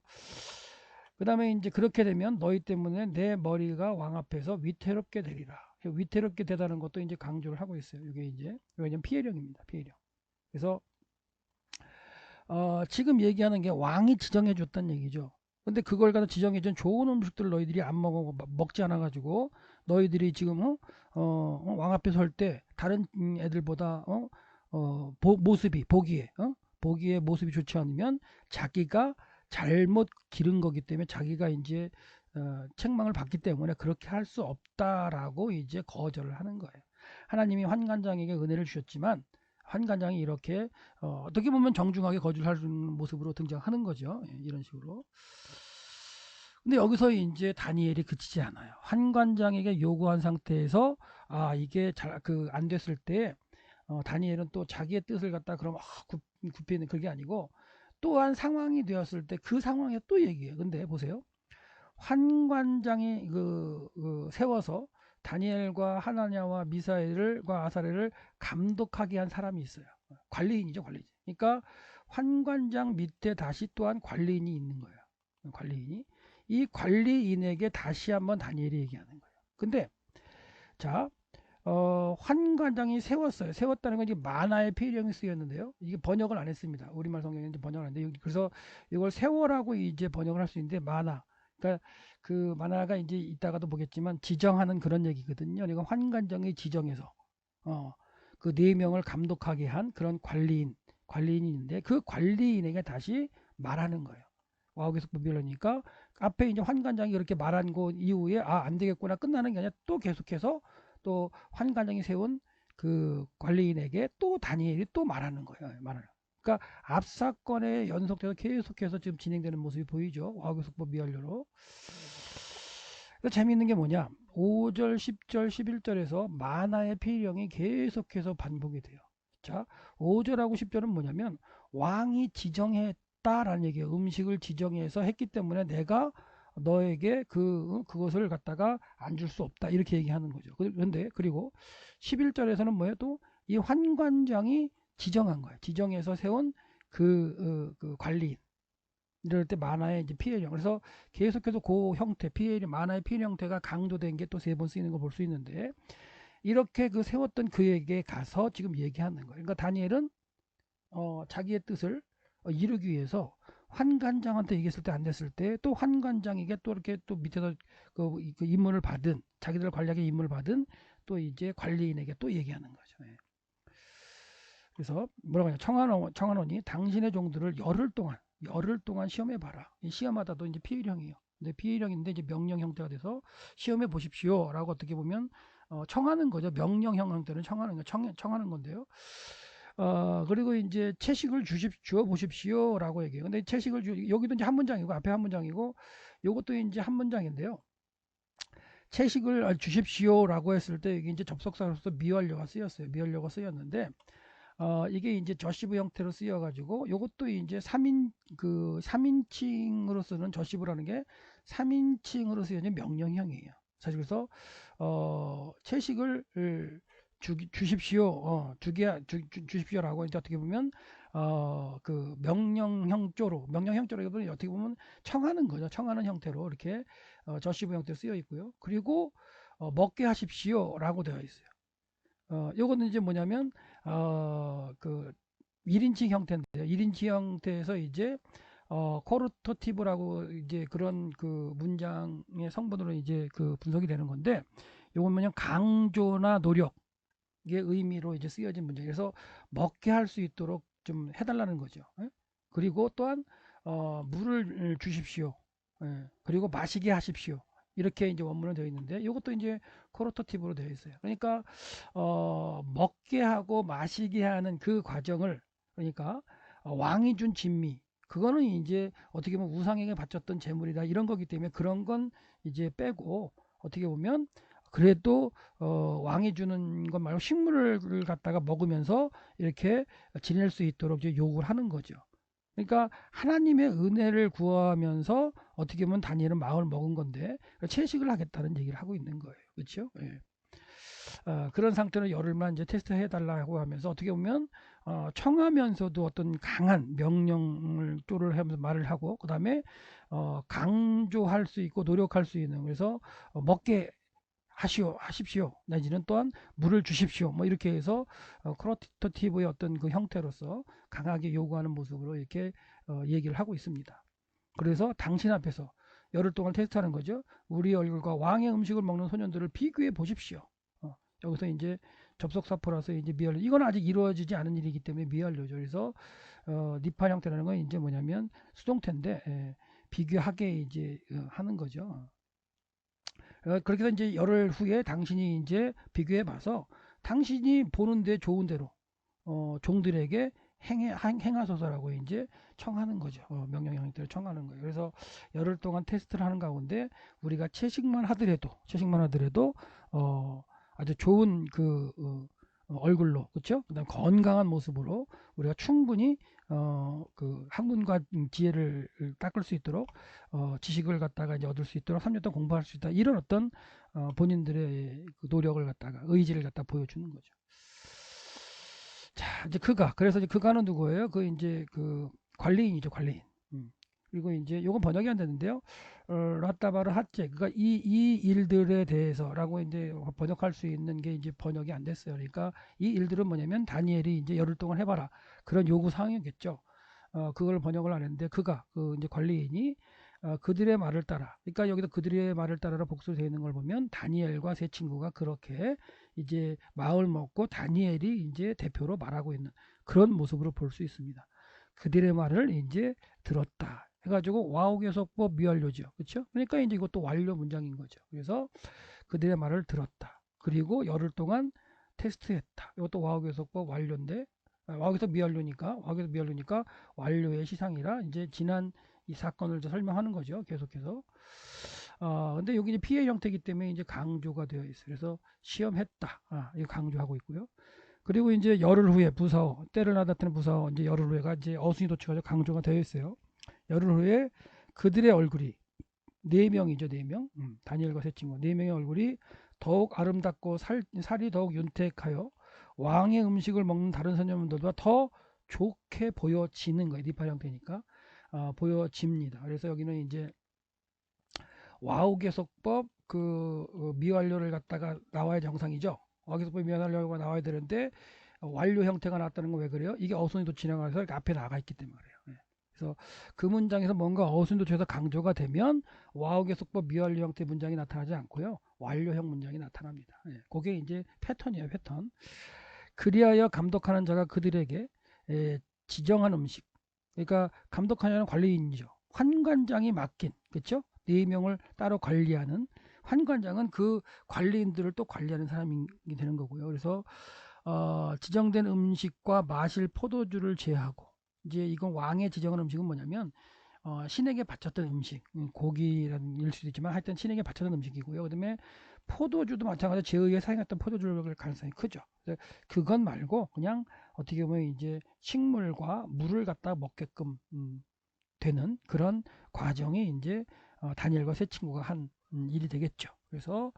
그 다음에 이제 그렇게 되면 너희 때문에 내 머리가 왕 앞에서 위태롭게 되리라. 위태롭게 되다는 것도 이제 강조를 하고 있어요. 이게 이제 왜냐면 피해령입니다. 피해령. 그래서 지금 얘기하는 게 왕이 지정해 줬다는 얘기죠. 근데 그걸 갖다 지정해 준 좋은 음식들을 너희들이 안 먹지 않아 가지고 너희들이 지금 왕 앞에 설 때 다른 애들보다 모습이 보기에 모습이 좋지 않으면 자기가 잘못 기른 거기 때문에 자기가 이제 책망을 받기 때문에 그렇게 할 수 없다라고 이제 거절을 하는 거예요. 하나님이 환관장에게 은혜를 주셨지만 환관장이 이렇게 어떻게 보면 정중하게 거절하는 모습으로 등장하는 거죠. 예, 이런 식으로. 근데 여기서 이제 다니엘이 그치지 않아요. 환관장에게 요구한 상태에서 이게 안 됐을 때 다니엘은 또 자기의 뜻을 갖다 그럼 굽히는 그게 아니고 또한 상황이 되었을 때 그 상황에 또 얘기해요. 근데 보세요. 환관장이 세워서 다니엘과 하나냐와 미사엘과 아사렐을 감독하게 한 사람이 있어요. 관리인이죠, 관리인. 그러니까 환관장 밑에 다시 또한 관리인이 있는 거예요. 관리인이. 이 관리인에게 다시 한번 다니엘이 얘기하는 거예요. 근데 자, 환관장이 세웠어요. 세웠다는 건 이제 만화의 필령이 쓰였는데요. 이게 번역을 안 했습니다. 우리말 성경에 이제 번역을 안 했는데 그래서 이걸 세워라고 이제 번역을 할 수 있는데 그러니까 그 만화가 이제 이따가도 보겠지만 지정하는 그런 얘기거든요. 그러니까 환관장이 지정해서 그 네 명을 감독하게 한 그런 관리인이 있는데 그 관리인에게 다시 말하는 거예요. 와우계속 비밀러니까 앞에 이제 환관장이 이렇게 말한 거 이후에 안 되겠구나 끝나는 게 아니라 또 계속해서 또 환관장이 세운 그 관리인에게 또 다니엘이 또 말하는 거예요. 말을. 그러니까 앞 사건에 연속돼서 계속해서 지금 진행되는 모습이 보이죠. 와우교섭법 미완료로. 재미있는 게 뭐냐? 5절, 10절, 11절에서 만화의 필형이 계속해서 반복이 돼요. 자, 5절하고 10절은 뭐냐면 왕이 지정했다라는 얘기예요. 음식을 지정해서 했기 때문에 내가 너에게 그것을 갖다가 안 줄 수 없다. 이렇게 얘기하는 거죠. 그런데 그리고 11절에서는 뭐예요? 또 이 환관장이 지정한 거예요. 지정해서 세운 그 관리인. 이럴 때 만화의 이제 피해령. 그래서 계속해서 그 형태, 피해령, 만화의 피해 형태가 강조된 게 또 세 번 쓰이는 걸 볼 수 있는데, 이렇게 그 세웠던 그에게 가서 지금 얘기하는 거예요. 그러니까 다니엘은 자기의 뜻을 이루기 위해서 환관장한테 얘기했을 때 안 됐을 때 또 환관장에게 또 이렇게 또 밑에서 그 임무를 받은, 자기들 관리하게 임무를 받은 또 이제 관리인에게 또 얘기하는 거죠. 예. 그래서 뭐라고 하냐, 청한원이 당신의 종들을 열흘 동안 시험해 봐라. 시험하다도 이제 피해령이에요. 근데 피해령인데 이제 명령 형태가 돼서 시험해 보십시오라고 어떻게 보면 청하는 거죠. 명령형 형태는 청하는 건데요. 그리고 이제 채식을 주어 보십시오라고 얘기해요. 근데 채식을 여기도 이제 한 문장이고 앞에 한 문장이고 요것도 이제 한 문장인데요. 채식을 주십시오라고 했을 때 이게 이제 접속사로서 미완료가 쓰였어요. 미완료가 쓰였는데 이게 이제 저시브 형태로 쓰여가지고 요것도 이제 3인칭으로 쓰는 저시브라는 게 3인칭으로 쓰여진 명령형이에요. 사실 그래서 채식을 주십시오, 주십시오라고 이제 어떻게 보면 그 명령형조로 어떻게 보면 청하는 거죠. 청하는 형태로 이렇게 저시브 형태로 쓰여 있고요. 그리고 먹게 하십시오라고 되어 있어요. 요거는 이제 뭐냐면 그 1인칭 형태인데요. 1인칭 형태에서 이제 코르터티브라고 이제 그런 그 문장의 성분으로 이제 그 분석이 되는 건데, 요건 뭐냐면 강조나 노력의 의미로 이제 쓰여진 문장. 그래서 먹게 할 수 있도록 좀 해달라는 거죠. 예? 그리고 또한 물을 주십시오. 예. 그리고 마시게 하십시오. 이렇게 이제 원문은 되어 있는데, 이것도 이제 코로터티브로 되어 있어요. 그러니까 먹게 하고 마시게 하는 그 과정을, 그러니까 왕이 준 진미, 그거는 이제 어떻게 보면 우상에게 바쳤던 재물이다 이런 거기 때문에 그런 건 이제 빼고, 어떻게 보면 그래도 왕이 주는 것 말고 식물을 갖다가 먹으면서 이렇게 지낼 수 있도록 이제 요구를 하는 거죠. 그러니까 하나님의 은혜를 구하면서 어떻게 보면 다니엘은 마음을 먹은 건데 채식을 하겠다는 얘기를 하고 있는 거예요. 그렇죠? 예. 그런 상태로 열흘만 이제 테스트 해달라고 하면서 어떻게 보면 청하면서도 어떤 강한 명령을 쪼를 하면서 말을 하고, 그 다음에 강조할 수 있고 노력할 수 있는, 그래서 먹게 하십시오. 내지는 또한 물을 주십시오. 뭐 이렇게 해서 크로티티브의 어떤 그 형태로서 강하게 요구하는 모습으로 이렇게 얘기를 하고 있습니다. 그래서 당신 앞에서 열흘 동안 테스트하는 거죠. 우리 얼굴과 왕의 음식을 먹는 소년들을 비교해 보십시오. 여기서 이제 접속사포라서 이제 미완료. 이건 아직 이루어지지 않은 일이기 때문에 미완료죠. 그래서 니파 형태라는 건 이제 뭐냐면 수동태인데 비교하게 이제 하는 거죠. 그렇게 해서 이제 열흘 후에 당신이 이제 비교해 봐서 당신이 보는데 좋은 대로 종들에게 행하소서라고 이제 청하는 거죠. 명령 형태를 청하는 거예요. 그래서 열흘 동안 테스트를 하는 가운데 우리가 채식만 하더라도 아주 좋은 그 얼굴로, 그렇죠? 그다음 건강한 모습으로 우리가 충분히 그 학문과 지혜를 닦을 수 있도록 지식을 갖다가 이제 얻을 수 있도록 3년 동안 공부할 수 있다. 이런 어떤 본인들의 그 노력을 갖다가 의지를 갖다 보여주는 거죠. 자, 이제 그래서 이제 그가는 누구예요? 그 이제 그 관리인이죠, 관리인. 그리고 이제 요건 번역이 안 되는데요. 라따바르 핫제. 그러니까 이 일들에 대해서라고 이제 번역할 수 있는 게 이제 번역이 안 됐어요. 그러니까 이 일들은 뭐냐면 다니엘이 이제 열흘 동안 해봐라. 그런 요구 사항이겠죠. 그걸 번역을 안 했는데 그 이제 관리인이 그들의 말을 따라. 그러니까 여기서 그들의 말을 따라로 복수되어 있는 걸 보면 다니엘과 세 친구가 그렇게 이제 마을 먹고 다니엘이 이제 대표로 말하고 있는 그런 모습으로 볼 수 있습니다. 그들의 말을 이제 들었다 해가지고 와우계속법 미완료죠. 그렇죠? 그러니까 이제 이것도 완료 문장인 거죠. 그래서 그들의 말을 들었다. 그리고 열흘 동안 테스트했다. 이것도 와우계속법 완료인데 와우계속 미완료니까 완료의 시상이라 이제 지난 이 사건을 이제 설명하는 거죠. 계속해서. 근데 여기 이제 피해 형태이기 때문에 이제 강조가 되어 있어요. 그래서 시험했다. 이거 강조하고 있고요. 그리고 이제 열흘 후에 부사어, 때를 나타내는 부사어, 이제 열흘 후에가 이제 어순이 도치가 강조가 되어 있어요. 열흘 후에 그들의 얼굴이 네 명이죠, 네 명. 다니엘과 세 친구 네 명의 얼굴이 더욱 아름답고 살이 더욱 윤택하여 왕의 음식을 먹는 다른 선녀분들보다 더 좋게 보여지는 거예요. 니팔 형태니까 보여집니다. 그래서 여기는 이제 와우계속법 미완료를 갖다가 나와야 정상이죠. 와우계속법 미완료가 나와야 되는데 완료 형태가 나왔다는 건 왜 그래요? 이게 어순이도 진행해서 앞에 나가 있기 때문에 그래요. 그래서 그 문장에서 뭔가 어순도 쳐서 강조가 되면 와우계속법 미완료 형태 문장이 나타나지 않고요. 완료형 문장이 나타납니다. 그게 이제 패턴이에요. 패턴. 그리하여 감독하는 자가 그들에게 지정한 음식. 그러니까 감독하는 관리인이죠. 환관장이 맡긴, 그렇죠? 네 명을 따로 관리하는 환관장은 그 관리인들을 또 관리하는 사람이 되는 거고요. 그래서 지정된 음식과 마실 포도주를 제하고 이제 이건 왕의 지정한 음식은 뭐냐면 신에게 바쳤던 음식, 고기라는 일 수도 있지만 하여튼 신에게 바쳤던 음식이고요. 그다음에 포도주도 마찬가지로 제의에 사용했던 포도주를 가능성이 크죠. 그건 말고 그냥 어떻게 보면 이제 식물과 물을 갖다 먹게끔 되는 그런 과정이 이제 다니엘과 세 친구가 한 일이 되겠죠. 그래서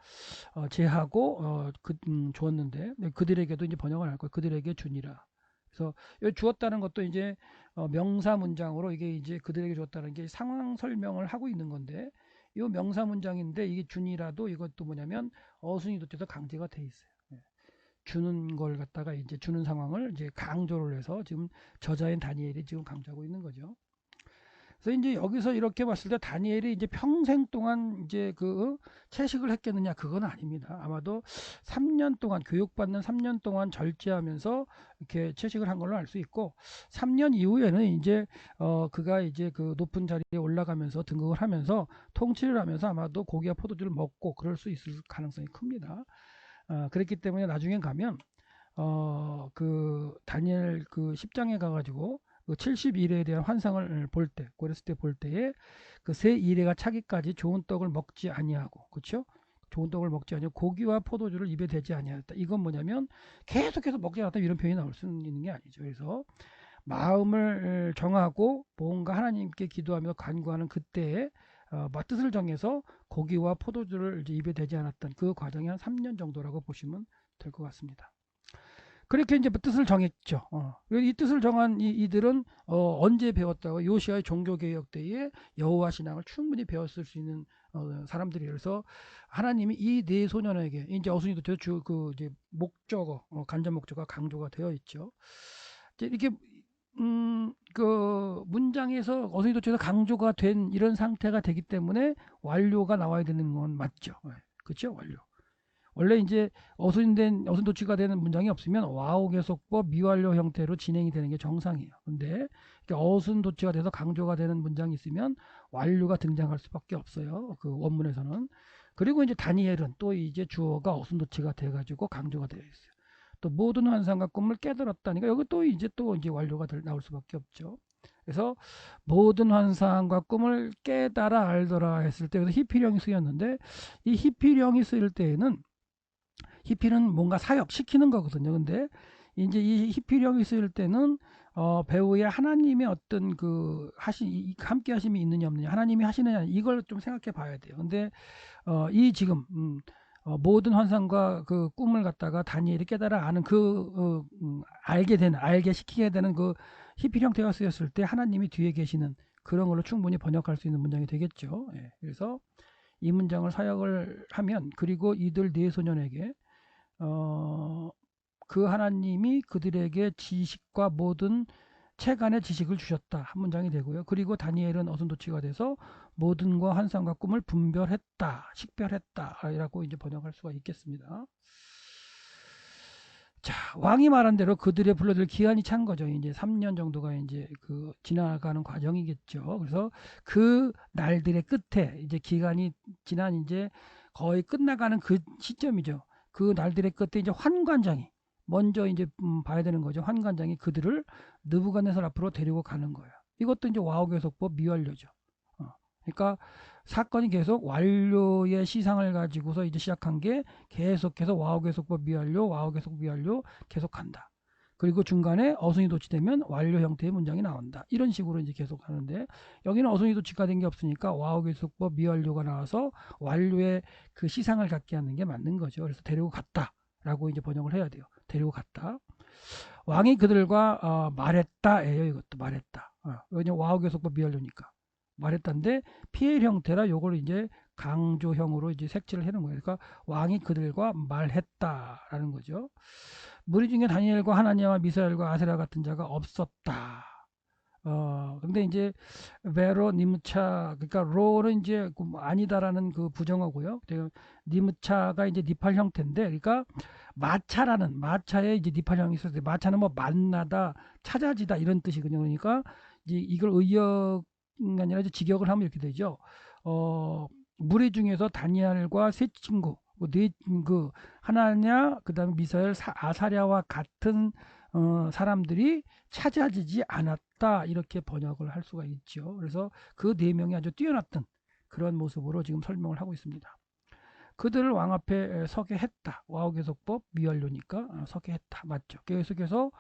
제하고 주었는데 그들에게도 이제 번역을 할 거예요. 그들에게 주니라. 그래서 여기 주었다는 것도 이제 명사 문장으로 이게 이제 그들에게 주었다는 게 상황 설명을 하고 있는 건데 이 명사 문장인데 이게 주니라도 이것도 뭐냐면 어순이 도돼서 강제가 돼 있어요. 주는 걸 갖다가 이제 주는 상황을 이제 강조를 해서 지금 저자인 다니엘이 지금 강조하고 있는 거죠. 그래서 이제 여기서 이렇게 봤을 때 다니엘이 이제 평생 동안 이제 채식을 했겠느냐 그건 아닙니다. 아마도 3년 동안 교육받는 3년 동안 절제하면서 이렇게 채식을 한 걸로 알 수 있고 3년 이후에는 이제 그가 이제 그 높은 자리에 올라가면서 등극을 하면서 통치를 하면서 아마도 고기와 포도주를 먹고 그럴 수 있을 가능성이 큽니다. 그랬기 때문에 나중에 가면 그 다니엘 그 10장에 가가지고 그 71회에 대한 환상을 볼 때, 고렸을 때 볼 때에 그 새 이래가 차기까지 좋은 떡을 먹지 아니하고, 그렇죠? 좋은 떡을 먹지 아니하고 고기와 포도주를 입에 대지 아니하였다. 이건 뭐냐면 계속해서 먹지 않았다 이런 표현이 나올 수 있는 게 아니죠. 그래서 마음을 정하고 뭔가 하나님께 기도하며 간구하는 그때에 뜻을 정해서 고기와 포도주를 이제 입에 대지 않았던 그 과정이 한 3년 정도라고 보시면 될 것 같습니다. 그렇게 이제 뜻을 정했죠. 이 뜻을 정한 이들은 언제 배웠다고? 요시아의 종교개혁 때에 여호와 신앙을 충분히 배웠을 수 있는 사람들이에요. 그래서 하나님이 이 네 소년에게 이제 어순이도 그 이제 목적어, 간접 목적어가 강조가 되어 있죠. 이제 이렇게 그 문장에서 어순이 도처에서 강조가 된 이런 상태가 되기 때문에 완료가 나와야 되는 건 맞죠. 그렇죠? 완료. 원래 이제 어순 도치가 되는 문장이 없으면 와우 계속법 미완료 형태로 진행이 되는 게 정상이에요. 근데 어순 도치가 돼서 강조가 되는 문장이 있으면 완료가 등장할 수밖에 없어요. 그 원문에서는. 그리고 이제 다니엘은 또 이제 주어가 어순 도치가 돼가지고 강조가 되어 있어요. 또 모든 환상과 꿈을 깨달았다니까 여기 또 이제 완료가 나올 수밖에 없죠. 그래서 모든 환상과 꿈을 깨달아 알더라 했을 때 히필형이 쓰였는데 이 히필형이 쓰일 때에는 히필은 뭔가 사역시키는 거거든요. 근데 이제 이 히필형이 쓰일 때는 배우의 하나님의 어떤 함께 하심이 있느냐 없느냐 하나님이 하시느냐 이걸 좀 생각해 봐야 돼요. 근데 이 지금 모든 환상과 그 꿈을 갖다가 다니엘이 깨달아 아는 알게 시키게 되는 그 히필 형태가 쓰였을 때 하나님이 뒤에 계시는 그런 걸로 충분히 번역할 수 있는 문장이 되겠죠. 그래서 이 문장을 사역을 하면 그리고 이들 네 소년에게 그 하나님이 그들에게 지식과 모든 체간의 지식을 주셨다 한 문장이 되고요. 그리고 다니엘은 어순도치가 돼서 모든과 환상과 꿈을 분별했다, 식별했다라고 이제 번역할 수가 있겠습니다. 자, 왕이 말한 대로 그들의 불러들 기한이 찬 거죠. 이제 3년 정도가 이제 지나가는 과정이겠죠. 그래서 그 날들의 끝에 이제 기간이 지난 이제 거의 끝나가는 그 시점이죠. 그 날들의 끝에 이제 환관장이 먼저 이제 봐야 되는 거죠. 환관장이 그들을 느부갓네살 앞으로 데리고 가는 거예요. 이것도 이제 와우계속법 미완료죠. 그러니까 사건이 계속 완료의 시상을 가지고서 이제 시작한 게 계속해서 와우계속법 미완료, 와우계속 미완료 계속 간다. 그리고 중간에 어순이 도치되면 완료 형태의 문장이 나온다. 이런 식으로 이제 계속 하는데, 여기는 어순이 도치가 된 게 없으니까 와우계속법 미완료가 나와서 완료의 그 시상을 갖게 하는 게 맞는 거죠. 그래서 데리고 갔다라고 이제 번역을 해야 돼요. 데리고 갔다. 왕이 그들과 말했다예요. 이것도 말했다. 왜냐면 와우계속법 미완료니까 말했다인데 피해 형태라 요걸 이제 강조형으로 이제 색칠을 해놓은 거예요. 그러니까 왕이 그들과 말했다라는 거죠. 무리 중에 다니엘과 하나니아와 미사엘과 아세라 같은 자가 없었다. 근데 이제 베로 니무차, 그러니까 로는 이제 아니다라는 그 부정어고요. 니무차가 이제 니팔 형태인데, 그러니까 마차라는 마차에 이제 니팔형이 있었을 때, 마차는 뭐 만나다, 찾아지다 이런 뜻이거든요. 그러니까 이제 이걸 의역이 아니라 이제 직역을 하면 이렇게 되죠. 무리 중에서 다니엘과 세 친구, 그 하나냐, 그다음에 미사엘, 아사랴와 같은 사람들이 찾아지지 않았다, 이렇게 번역을 할 수가 있죠. 그래서 그 네 명이 아주 뛰어났던 그런 모습으로 지금 설명을 하고 있습니다. 그들을 왕 앞에 서게 했다. 와우계속법 미완료니까 서게 했다. 맞죠. 계속해서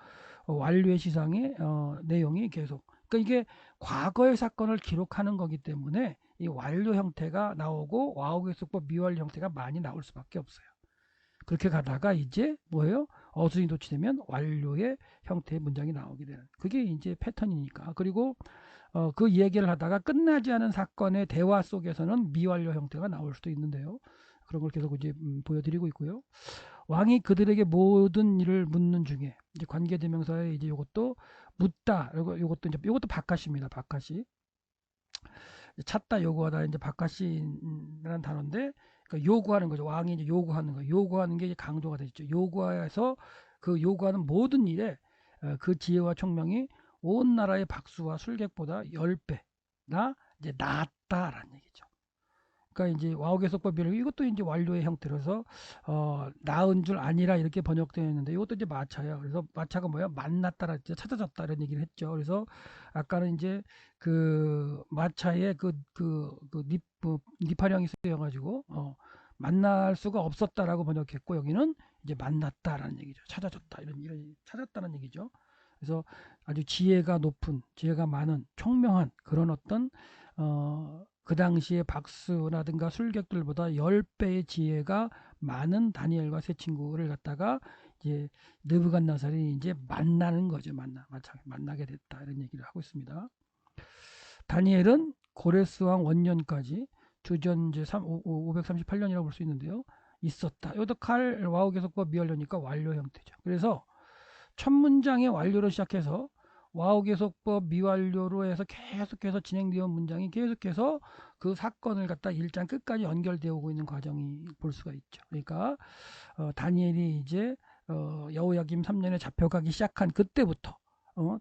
완료의 시상의 내용이 계속, 그러니까 이게 과거의 사건을 기록하는 거기 때문에 이 완료 형태가 나오고 와우계속법 미완료 형태가 많이 나올 수밖에 없어요. 그렇게 가다가 이제 뭐예요? 어순이 도치되면 완료의 형태의 문장이 나오게 되는, 그게 이제 패턴이니까. 그리고 그 얘기를 하다가 끝나지 않은 사건의 대화 속에서는 미완료 형태가 나올 수도 있는데요. 그런 걸 계속 이제 보여드리고 있고요. 왕이 그들에게 모든 일을 묻는 중에 이제 관계대명사에 이제 요것도 묻다, 요것도 이제 요것도 바카시입니다. 바카시. 찾다, 요구하다, 이제 바카시라는 단어인데, 그러니까 요구하는 거죠. 왕이 이제 요구하는 거, 요구하는 게 이제 강조가 되죠. 요구해서 그 요구하는 모든 일에 그 지혜와 총명이 온 나라의 박수와 술객보다 10배나 이제 낫다라는 얘기죠. 그러니까 이제 와우계속법 비율, 이것도 이제 완료의 형태로서 나은 줄 아니라 이렇게 번역되어 있는데, 이것도 이제 마차예요. 그래서 마차가 뭐야? 만났다라, 찾아졌다 이런 얘기를 했죠. 그래서 아까는 이제 그 마차에 니파령이 쓰여가지고 만날 수가 없었다라고 번역했고, 여기는 이제 만났다라는 얘기죠. 찾아졌다, 이런 찾았다는 얘기죠. 그래서 아주 지혜가 높은, 지혜가 많은, 총명한 그런 어떤 그 당시에 박수라든가 술객들보다 10배의 지혜가 많은 다니엘과 세 친구를 갖다가 이제 느부갓네살이 이제 만나는 거죠. 만나게 됐다, 이런 얘기를 하고 있습니다. 다니엘은 고레스 왕 원년까지 주전 이제 538년이라고 볼 수 있는데요. 있었다. 이것도 칼 와우 계속법 미완료니까 완료 형태죠. 그래서 첫 문장의 완료로 시작해서 와우 계속법 미완료로 해서 계속해서 진행되어 온 문장이 계속해서 그 사건을 갖다 일장 끝까지 연결되어 오고 있는 과정이 볼 수가 있죠. 그러니까 다니엘이 이제 여호야김 3년에 잡혀가기 시작한 그때부터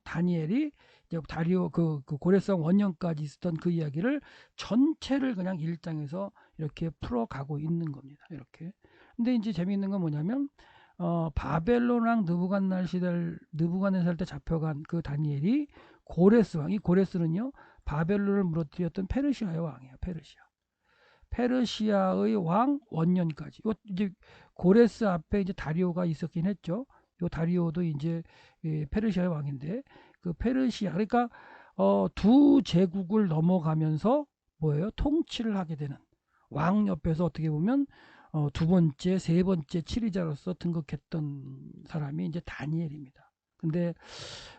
다니엘이 이제 다리오 그 고레스 왕 원년까지 있었던 그 이야기를 전체를 그냥 1장에서 이렇게 풀어가고 있는 겁니다. 이렇게. 근데 이제 재미있는 건 뭐냐면 바벨론 왕 느부갓네살 때 잡혀간 그 다니엘이 고레스 왕, 이 고레스는요 바벨론을 무너뜨렸던 페르시아의 왕이에요. 페르시아의 왕 원년까지. 이제 고레스 앞에 이제 다리오가 있었긴 했죠. 요 다리오도 이제 페르시아의 왕인데, 그 페르시아, 그러니까 두 제국을 넘어가면서 뭐예요? 통치를 하게 되는 왕 옆에서 어떻게 보면 두 번째, 세 번째 치리자로서 등극했던 사람이 이제 다니엘입니다. 근데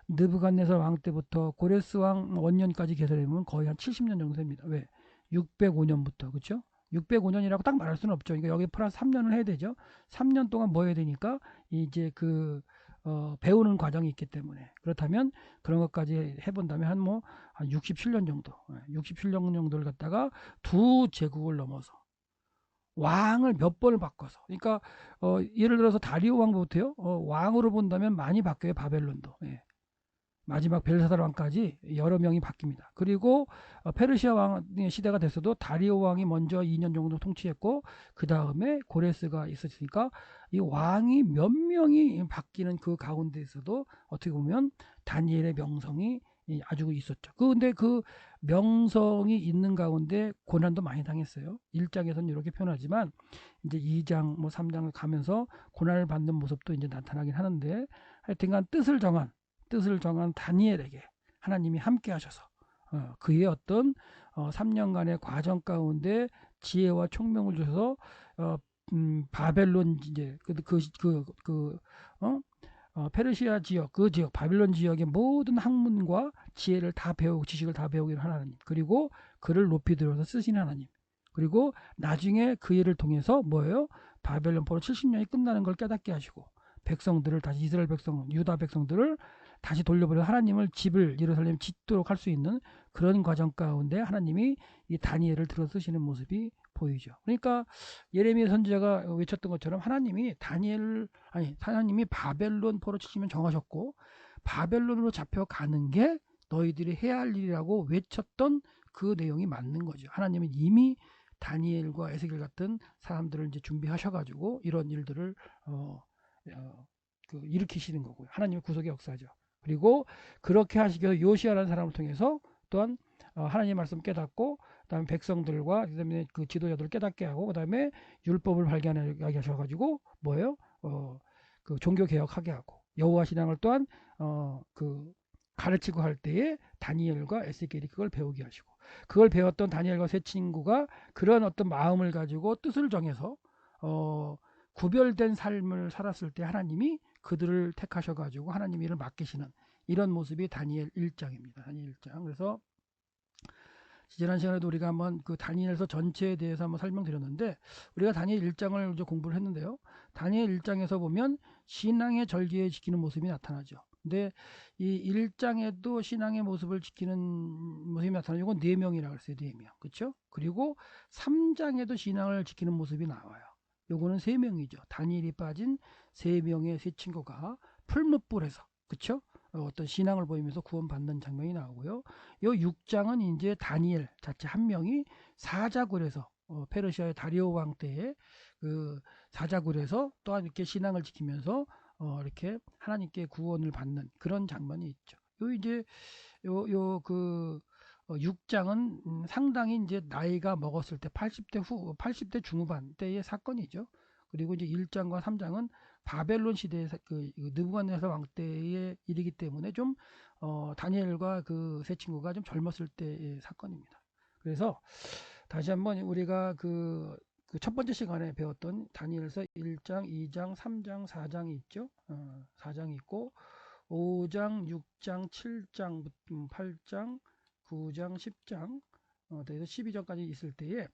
느부갓네살 왕 때부터 고레스 왕 원년까지 계산해보면 거의 한 70년 정도 됩니다. 왜? 605년부터, 그렇죠? 605년이라고 딱 말할 수는 없죠. 그러니까 여기 플러스 3년을 해야 되죠. 3년 동안 뭐 해야 되니까 이제 배우는 과정이 있기 때문에, 그렇다면 그런 것까지 해본다면 한 67년 정도, 67년 정도를 갖다가 두 제국을 넘어서 왕을 몇 번을 바꿔서, 그러니까 예를 들어서 다리오 왕부터요, 왕으로 본다면 많이 바뀌어요. 바벨론도. 예. 마지막 벨사살 왕까지 여러 명이 바뀝니다. 그리고 페르시아 왕의 시대가 됐어도 다리오 왕이 먼저 2년 정도 통치했고 그 다음에 고레스가 있었으니까 이 왕이 몇 명이 바뀌는 그 가운데에서도 어떻게 보면 다니엘의 명성이 아주 있었죠. 근데 그 명성이 있는 가운데 고난도 많이 당했어요. 1장에서는 이렇게 표현하지만 이제 2장 뭐 3장을 가면서 고난을 받는 모습도 이제 나타나긴 하는데 하여튼간 뜻을 정한 다니엘에게 하나님이 함께 하셔서 그의 어떤 3년간의 과정 가운데 지혜와 총명을 주셔서 바벨론 이제 페르시아 지역 그 지역 바빌론 지역의 모든 학문과 지혜를 다 배우고 지식을 다 배우기를 하나님, 그리고 그를 높이 들어서 쓰신 하나님, 그리고 나중에 그 일을 통해서 뭐예요? 바벨론 포로 70년이 끝나는 걸 깨닫게 하시고 백성들을 다시 이스라엘 백성 유다 백성들을 다시 돌려보려 하나님을 집을 예루살렘 짓도록 할 수 있는 그런 과정 가운데 하나님이 이 다니엘을 들어 쓰시는 모습이 보이죠. 그러니까 예레미야 선지자가 외쳤던 것처럼 하나님이 바벨론 포로 70년 정하셨고 바벨론으로 잡혀가는 게 너희들이 해야 할 일이라고 외쳤던 그 내용이 맞는 거죠. 하나님은 이미 다니엘과 에스겔 같은 사람들을 이제 준비하셔가지고 이런 일들을 일으키시는 거고요. 하나님의 구속의 역사죠. 그리고 그렇게 하시기 위해서 요시아라는 사람을 통해서 또한 하나님의 말씀 깨닫고 그다음에 백성들과 그다음에 그 지도자들을 깨닫게 하고 그다음에 율법을 발견하게 하셔가지고 뭐예요? 그 종교 개혁하게 하고 여호와 신앙을 또한 그 가르치고 할 때에 다니엘과 에스겔이 그걸 배우게 하시고 그걸 배웠던 다니엘과 세 친구가 그런 어떤 마음을 가지고 뜻을 정해서 구별된 삶을 살았을 때 하나님이 그들을 택하셔가지고 하나님 일을 맡기시는 이런 모습이 다니엘 1장입니다. 다니엘 1장. 그래서 지난 시간에도 우리가 한번 그 다니엘서 전체에 대해서 한번 설명드렸는데 우리가 다니엘 1장을 이제 공부를 했는데요. 다니엘 1장에서 보면 신앙의 절기에 지키는 모습이 나타나죠. 근데 이 1장에도 신앙의 모습을 지키는 모습이 나타나요. 이건 4명이라고 했어요. 4명. 그렇죠? 그리고 3장에도 신앙을 지키는 모습이 나와요. 요거는 3명이죠. 다니엘이 빠진 3명의 세 친구가 풀무불에서 그렇죠? 어떤 신앙을 보이면서 구원받는 장면이 나오고요. 요 6장은 이제 다니엘 자체 한 명이 사자굴에서 페르시아의 다리오 왕 때에 그 사자굴에서 또한 이렇게 신앙을 지키면서 이렇게 하나님께 구원을 받는 그런 장면이 있죠. 요 이제 요그 6장은 상당히 이제 나이가 먹었을 때 80대 중후반 때의 사건이죠. 그리고 이제 1장과 3장은 바벨론 시대의 그 느부갓네살 왕 때의 일이기 때문에 좀 다니엘과 그 세 친구가 좀 젊었을 때의 사건입니다. 그래서 다시 한번 우리가 그 첫 번째 시간에 배웠던 다니엘서 1장, 2장, 3장, 4장이 있죠. 4장이 있고 5장, 6장, 7장, 8장, 9장, 10장, 그래서 12장까지 있을 때에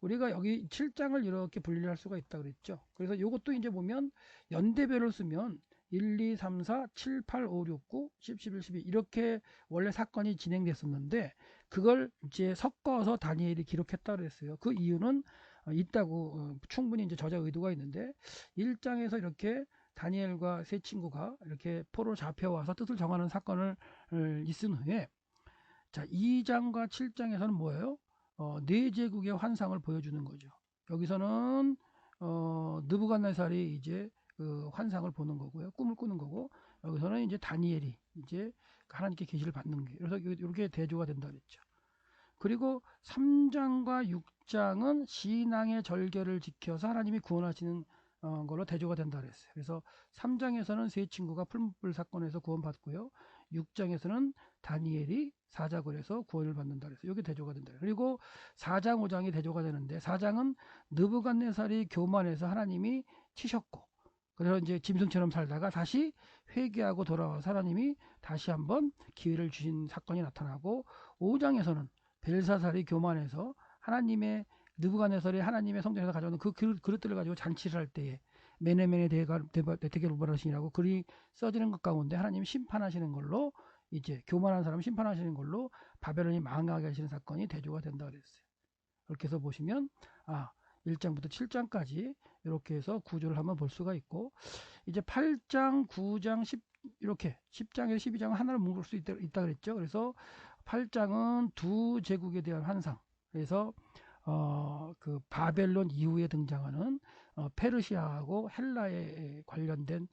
우리가 여기 7장을 이렇게 분리를 할 수가 있다 그랬죠. 그래서 이것도 이제 보면 연대별로 쓰면 1, 2, 3, 4, 7, 8, 5, 6, 9, 10, 11, 12 이렇게 원래 사건이 진행됐었는데 그걸 이제 섞어서 다니엘이 기록했다 그랬어요. 그 이유는 있다고 충분히 이제 저자 의도가 있는데 1장에서 이렇게 다니엘과 세 친구가 이렇게 포로 잡혀와서 뜻을 정하는 사건을 있은 후에 자 2장과 7장에서는 뭐예요? 네 제국의 환상을 보여주는 거죠. 여기서는 느부갓네살이 이제 그 환상을 보는 거고요, 꿈을 꾸는 거고 여기서는 이제 다니엘이 이제 하나님께 계시를 받는 게 그래서 이렇게 대조가 된다 그랬죠. 그리고 3장과 6장은 신앙의 절개를 지켜서 하나님이 구원하시는 걸로 대조가 된다 그랬어요. 그래서 3장에서는 세 친구가 풀무불 사건에서 구원받고요. 6장에서는 다니엘이 사자굴에서 구원을 받는다 그랬어요. 이게 대조가 된다. 그리고 4장, 5장이 대조가 되는데 4장은 느부갓네살이 교만해서 하나님이 치셨고 그래서 이제 짐승처럼 살다가 다시 회개하고 돌아와서 하나님이 다시 한번 기회를 주신 사건이 나타나고 5장에서는 벨사살이 교만해서 하나님의 느부갓네살이 하나님의 성전에서 가져오는 그 그릇들을 가지고 잔치를 할 때에 메네메네 데게르 우바르신이라고 글이 써지는 것 가운데 하나님 심판하시는 걸로 이제 교만한 사람 심판하시는 걸로 바벨론이 망하게 하시는 사건이 대조가 된다 그랬어요. 그렇게 해서 보시면 1장부터 7장까지 이렇게 해서 구조를 한번 볼 수가 있고 이제 8장, 9장, 이렇게 10장에서 12장은 하나로 묶을 수 있다 그랬죠. 그래서 8장은 두 제국에 대한 환상. 그래서 그 바벨론 이후에 등장하는 페르시아하고 헬라에 관련된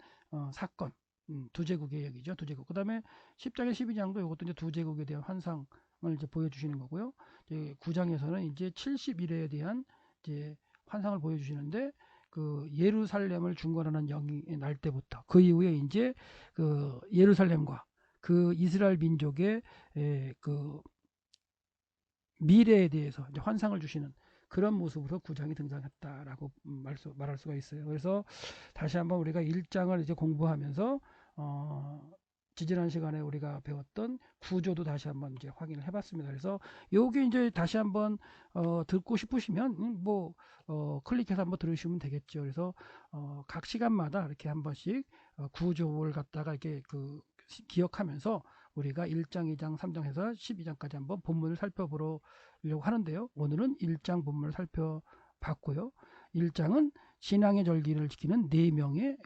사건, 두 제국의 얘기죠. 두 제국. 그다음에 10장에 12장도 이것도 이제 두 제국에 대한 환상을 이제 보여주시는 거고요. 이제 9장에서는 이제 70일에 대한 이제 환상을 보여주시는데 그 예루살렘을 중건하는 영이 날 때부터 그 이후에 이제 그 예루살렘과 그 이스라엘 민족의 그 미래에 대해서 이제 환상을 주시는 그런 모습으로 9장이 등장했다라고 말할 수가 있어요. 그래서 다시 한번 우리가 1장을 이제 공부하면서 지지난 시간에 우리가 배웠던 구조도 다시 한번 이제 확인을 해봤습니다. 그래서 여기 이제 다시 한번 듣고 싶으시면 클릭해서 한번 들으시면 되겠죠. 그래서 각 시간마다 이렇게 한 번씩 구조를 갖다가 이렇게 기억하면서 우리가 1장, 2장, 3장 해서 12장까지 한번 본문을 살펴보려고 하는데요. 오늘은 1장 본문을 살펴봤고요. 1장은 신앙의 절기를 지키는 4명의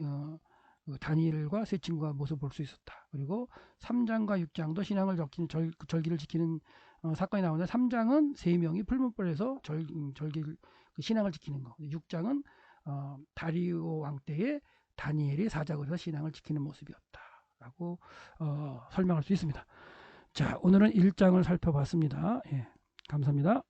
다니엘과 세 친구가 모습을 볼 수 있었다. 그리고 3장과 6장도 신앙을 지키는 절기를 지키는 사건이 나오는데 3장은 3명이 풀문벌에서 신앙을 지키는 거. 6장은 다리오 왕 때에 다니엘이 사자굴에서 신앙을 지키는 모습이었다. 라고 설명할 수 있습니다. 자, 오늘은 1장을 살펴봤습니다. 예, 감사합니다.